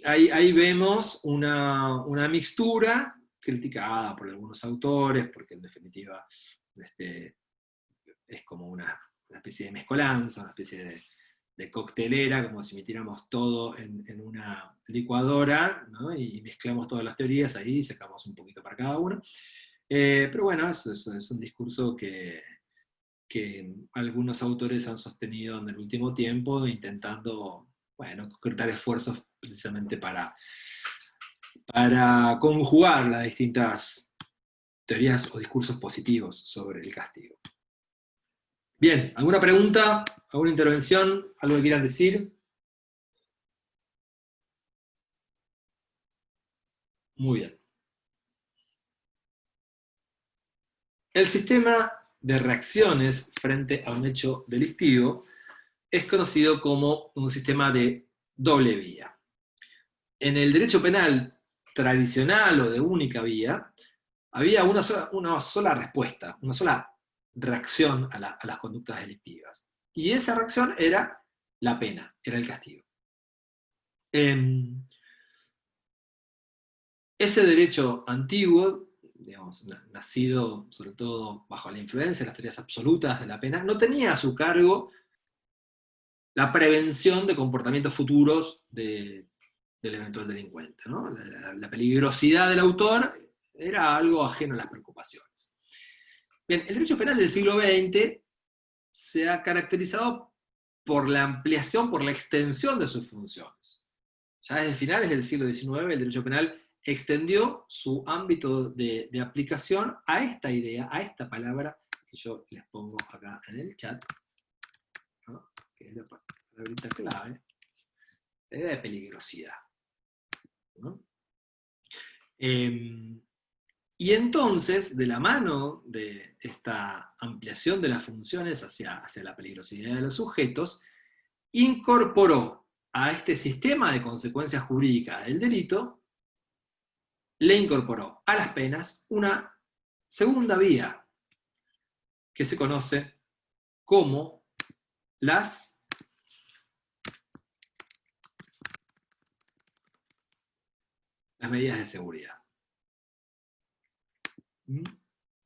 ahí vemos una mixtura criticada por algunos autores, porque en definitiva es como una especie de mezcolanza, una especie de coctelera, como si metiéramos todo en una licuadora, ¿no? Y mezclamos todas las teorías ahí y sacamos un poquito para cada uno. Pero bueno, eso es un discurso que algunos autores han sostenido en el último tiempo, intentando, bueno, concretar esfuerzos precisamente para conjugar las distintas teorías o discursos positivos sobre el castigo. Bien, ¿alguna pregunta? ¿Alguna intervención? ¿Algo que quieran decir? Muy bien. El sistema de reacciones frente a un hecho delictivo es conocido como un sistema de doble vía. En el derecho penal tradicional o de única vía, había una sola respuesta, una sola reacción a las conductas delictivas. Y esa reacción era la pena, era el castigo. En Ese derecho antiguo, digamos, nacido sobre todo bajo la influencia de las teorías absolutas de la pena, no tenía a su cargo la prevención de comportamientos futuros del eventual delincuente, ¿no? La peligrosidad del autor era algo ajeno a las preocupaciones. Bien, el derecho penal del siglo XX se ha caracterizado por la ampliación, por la extensión de sus funciones. Ya desde finales del siglo XIX el derecho penal extendió su ámbito de aplicación a esta idea, a esta palabra que yo les pongo acá en el chat, ¿no? Que es la palabrita clave, la idea de peligrosidad, ¿no? Y entonces, de la mano de esta ampliación de las funciones hacia la peligrosidad de los sujetos, incorporó a este sistema de consecuencias jurídicas del delito, le incorporó a las penas una segunda vía, que se conoce como las medidas de seguridad.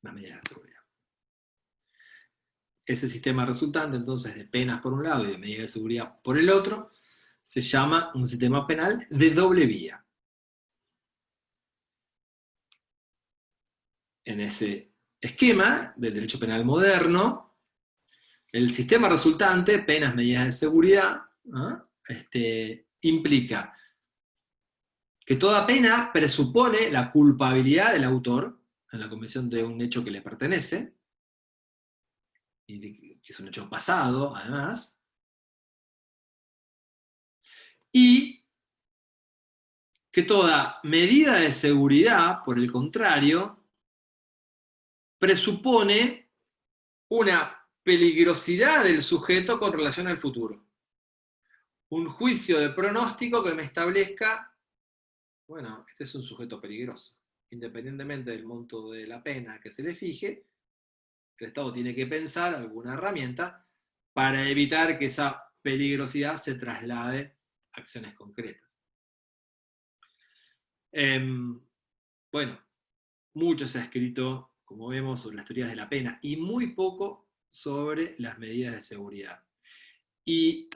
Las medidas de seguridad. Ese sistema resultante, entonces, de penas por un lado y de medidas de seguridad por el otro, se llama un sistema penal de doble vía. En ese esquema del derecho penal moderno, el sistema resultante, penas, medidas de seguridad, ¿no? Implica que toda pena presupone la culpabilidad del autor en la comisión de un hecho que le pertenece, y que es un hecho pasado, además, y que toda medida de seguridad, por el contrario, presupone una peligrosidad del sujeto con relación al futuro. Un juicio de pronóstico que me establezca, bueno, este es un sujeto peligroso. Independientemente del monto de la pena que se le fije, el Estado tiene que pensar alguna herramienta para evitar que esa peligrosidad se traslade a acciones concretas. Bueno, mucho se ha escrito, como vemos, sobre las teorías de la pena y muy poco sobre las medidas de seguridad. Y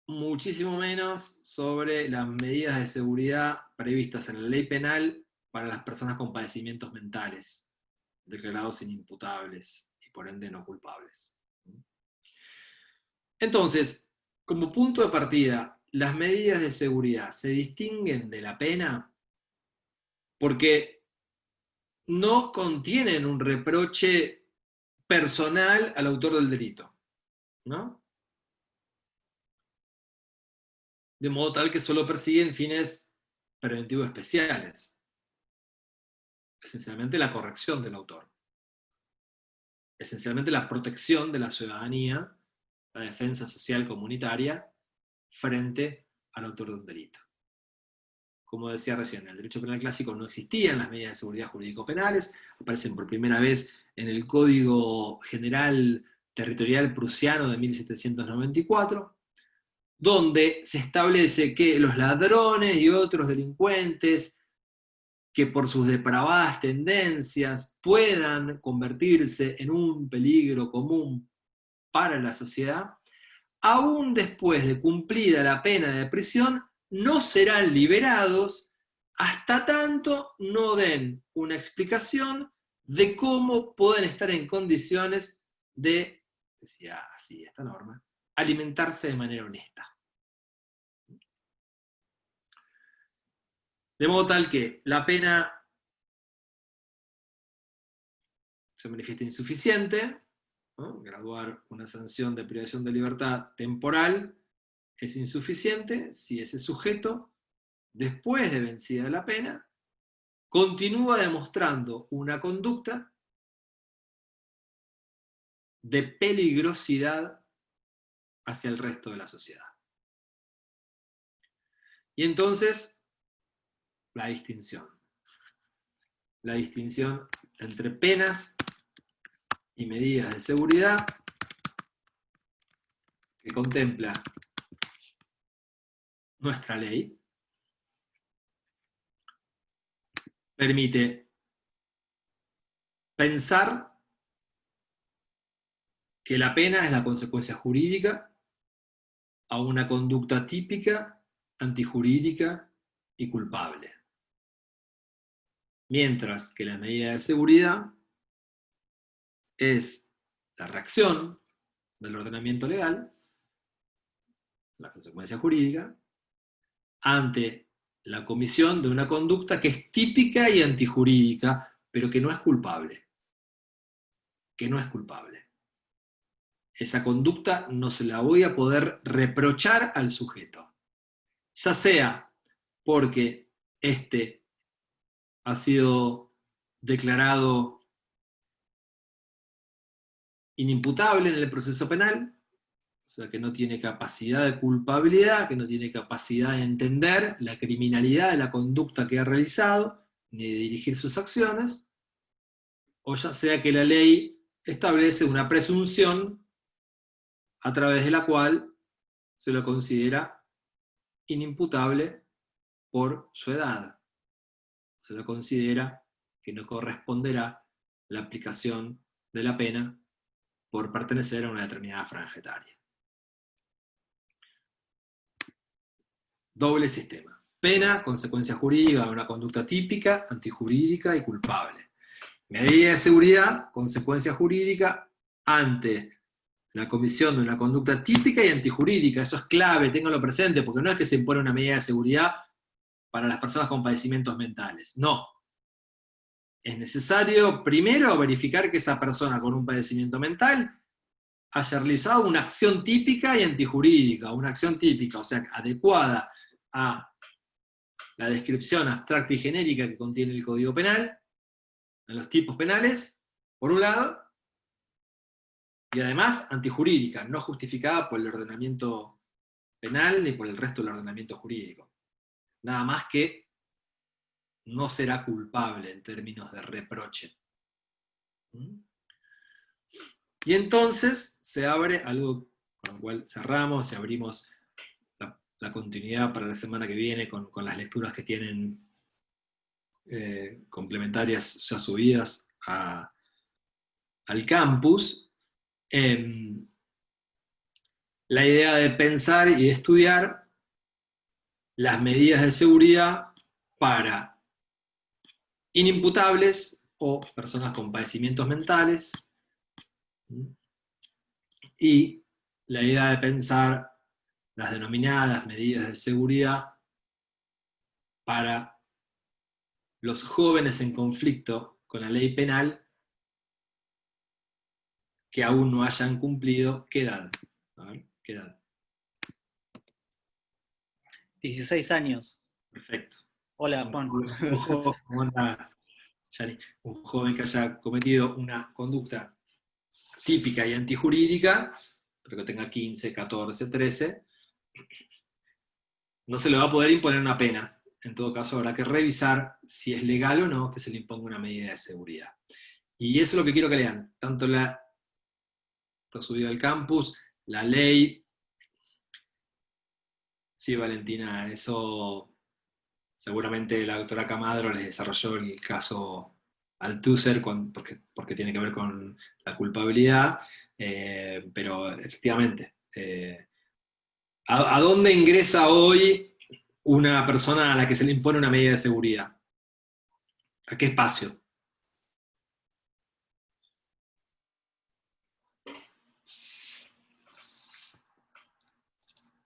muchísimo menos sobre las medidas de seguridad previstas en la ley penal para las personas con padecimientos mentales, declarados inimputables y por ende no culpables. Entonces, como punto de partida, las medidas de seguridad se distinguen de la pena porque no contienen un reproche personal al autor del delito, ¿no? De modo tal que solo persiguen fines preventivos especiales. Esencialmente la corrección del autor. Esencialmente la protección de la ciudadanía, la defensa social comunitaria frente al autor de un delito. Como decía recién, en el derecho penal clásico no existían las medidas de seguridad jurídico-penales, aparecen por primera vez en el Código General Territorial Prusiano de 1794, donde se establece que los ladrones y otros delincuentes que por sus depravadas tendencias puedan convertirse en un peligro común para la sociedad, aún después de cumplida la pena de prisión, no serán liberados hasta tanto no den una explicación de cómo pueden estar en condiciones de, decía así esta norma, alimentarse de manera honesta. De modo tal que la pena se manifiesta insuficiente, ¿no? Graduar una sanción de privación de libertad temporal es insuficiente si ese sujeto, después de vencida la pena, continúa demostrando una conducta de peligrosidad hacia el resto de la sociedad. Y entonces, la distinción entre penas y medidas de seguridad que contempla nuestra ley permite pensar que la pena es la consecuencia jurídica a una conducta típica, antijurídica y culpable. Mientras que la medida de seguridad es la reacción del ordenamiento legal, la consecuencia jurídica, ante la comisión de una conducta que es típica y antijurídica, pero que no es culpable. Que no es culpable. Esa conducta no se la voy a poder reprochar al sujeto. Ya sea porque éste ha sido declarado inimputable en el proceso penal, o sea, que no tiene capacidad de culpabilidad, que no tiene capacidad de entender la criminalidad de la conducta que ha realizado, ni de dirigir sus acciones, o ya sea que la ley establece una presunción a través de la cual se lo considera inimputable por su edad. Se lo considera que no corresponderá la aplicación de la pena por pertenecer a una determinada franja etaria. Doble sistema. Pena, consecuencia jurídica de una conducta típica, antijurídica y culpable. Medida de seguridad, consecuencia jurídica ante la comisión de una conducta típica y antijurídica. Eso es clave, ténganlo presente, porque no es que se impone una medida de seguridad para las personas con padecimientos mentales. No. Es necesario primero verificar que esa persona con un padecimiento mental haya realizado una acción típica y antijurídica, una acción típica, o sea, adecuada a la descripción abstracta y genérica que contiene el Código Penal, en los tipos penales, por un lado, y además antijurídica, no justificada por el ordenamiento penal ni por el resto del ordenamiento jurídico. Nada más que no será culpable en términos de reproche. Y entonces se abre algo con lo cual cerramos y abrimos la continuidad para la semana que viene con las lecturas que tienen complementarias ya subidas al campus. La idea de pensar y de estudiar las medidas de seguridad para inimputables o personas con padecimientos mentales, y la idea de pensar las denominadas medidas de seguridad para los jóvenes en conflicto con la ley penal que aún no hayan cumplido, ¿qué edad? A ver, ¿qué edad? 16 años. Perfecto. Hola, Juan. ¿Cómo andás, Yani? Un joven que haya cometido una conducta típica y antijurídica, pero que tenga 15, 14, 13, no se le va a poder imponer una pena. En todo caso, habrá que revisar si es legal o no que se le imponga una medida de seguridad. Y eso es lo que quiero que lean. Tanto está subido al campus, la ley. Sí, Valentina, eso seguramente la doctora Camadro les desarrolló el caso Althusser porque tiene que ver con la culpabilidad, pero efectivamente, ¿a dónde ingresa hoy una persona a la que se le impone una medida de seguridad? ¿A qué espacio?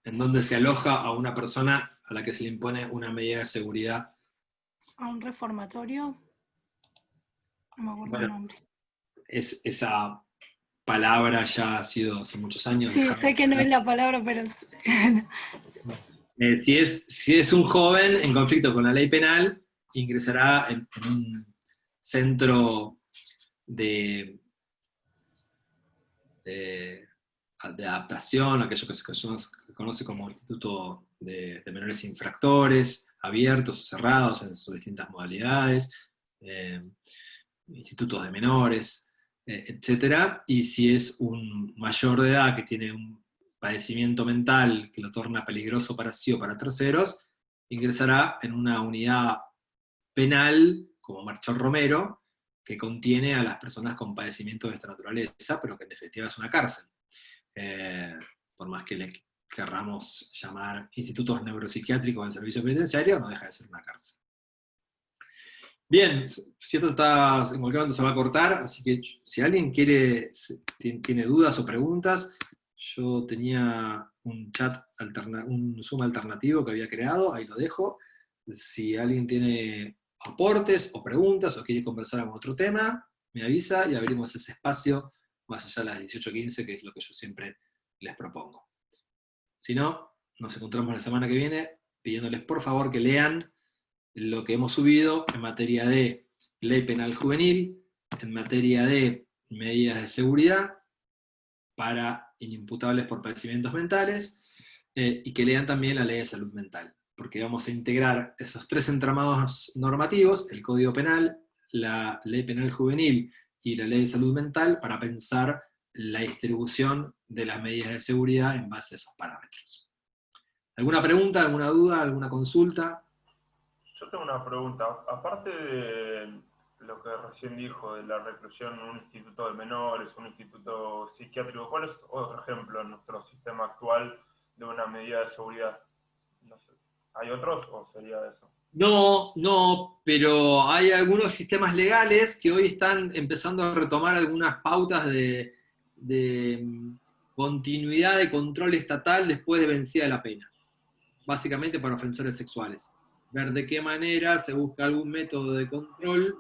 ¿En dónde se aloja a una persona a la que se le impone una medida de seguridad? ¿A un reformatorio? No me acuerdo el nombre. Esa palabra ya ha sido hace muchos años. Sí, sé que no es la palabra, pero... Si es un joven en conflicto con la ley penal, ingresará en un centro de adaptación, aquello que se conoce como Instituto de Menores Infractores, abiertos o cerrados en sus distintas modalidades, institutos de menores, etc. Y si es un mayor de edad que tiene un padecimiento mental que lo torna peligroso para sí o para terceros, ingresará en una unidad penal como Marchor Romero, que contiene a las personas con padecimientos de esta naturaleza, pero que en definitiva es una cárcel. Por más que le querramos llamar institutos neuropsiquiátricos del servicio penitenciario, no deja de ser una cárcel. Bien, si esto está, en cualquier momento se va a cortar, así que si alguien tiene dudas o preguntas, yo tenía un un Zoom alternativo que había creado, ahí lo dejo. Si alguien tiene aportes o preguntas o quiere conversar algún otro tema, me avisa y abrimos ese espacio más allá de las 18:15, que es lo que yo siempre les propongo. Si no, nos encontramos la semana que viene pidiéndoles por favor que lean lo que hemos subido en materia de ley penal juvenil, en materia de medidas de seguridad para inimputables por padecimientos mentales, y que lean también la ley de salud mental, porque vamos a integrar esos 3 entramados normativos, el Código Penal, la ley penal juvenil y la ley de salud mental, para pensar la distribución de las medidas de seguridad en base a esos parámetros. ¿Alguna pregunta, alguna duda, alguna consulta? Yo tengo una pregunta. Aparte de lo que recién dijo, de la reclusión en un instituto de menores, un instituto psiquiátrico, ¿cuál es otro ejemplo en nuestro sistema actual de una medida de seguridad? No sé. ¿Hay otros o sería eso? No, pero hay algunos sistemas legales que hoy están empezando a retomar algunas pautas de continuidad de control estatal después de vencida la pena, básicamente para ofensores sexuales. Ver de qué manera se busca algún método de control,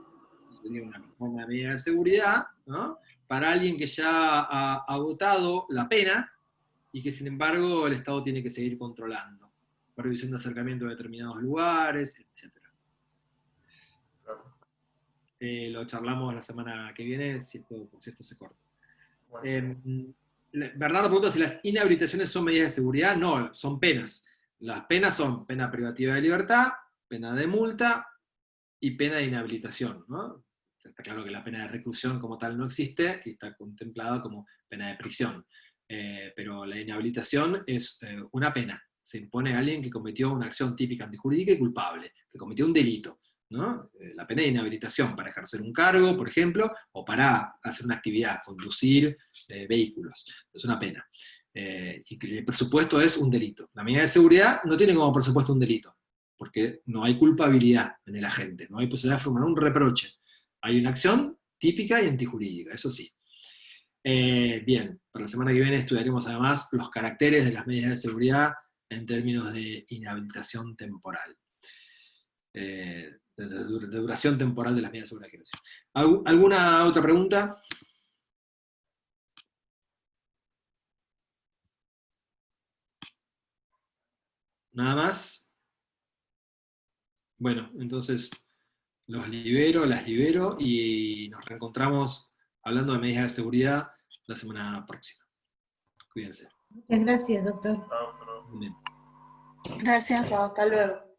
sería una medida de seguridad, ¿no?, para alguien que ya ha agotado la pena y que sin embargo el Estado tiene que seguir controlando. Prohibición de acercamiento a determinados lugares, etc. Lo charlamos la semana que viene, si esto se corta. Bernardo pregunta si las inhabilitaciones son medidas de seguridad. No, son penas. Las penas son pena privativa de libertad, pena de multa y pena de inhabilitación, ¿no? Está claro que la pena de reclusión como tal no existe y está contemplada como pena de prisión. Pero la inhabilitación es una pena. Se impone a alguien que cometió una acción típica antijurídica y culpable, que cometió un delito, ¿no? La pena de inhabilitación para ejercer un cargo, por ejemplo, o para hacer una actividad, conducir vehículos. Es una pena. Y que el presupuesto es un delito. La medida de seguridad no tiene como presupuesto un delito, porque no hay culpabilidad en el agente, no hay posibilidad de formar un reproche. Hay una acción típica y antijurídica, eso sí. Bien, para la semana que viene estudiaremos además los caracteres de las medidas de seguridad en términos de inhabilitación temporal. De duración temporal de las medidas de seguridad. ¿Alguna otra pregunta? ¿Nada más? Bueno, entonces los libero, las libero y nos reencontramos hablando de medidas de seguridad la semana próxima. Cuídense. Muchas gracias, doctor. Chao, Gracias. Chao, hasta luego.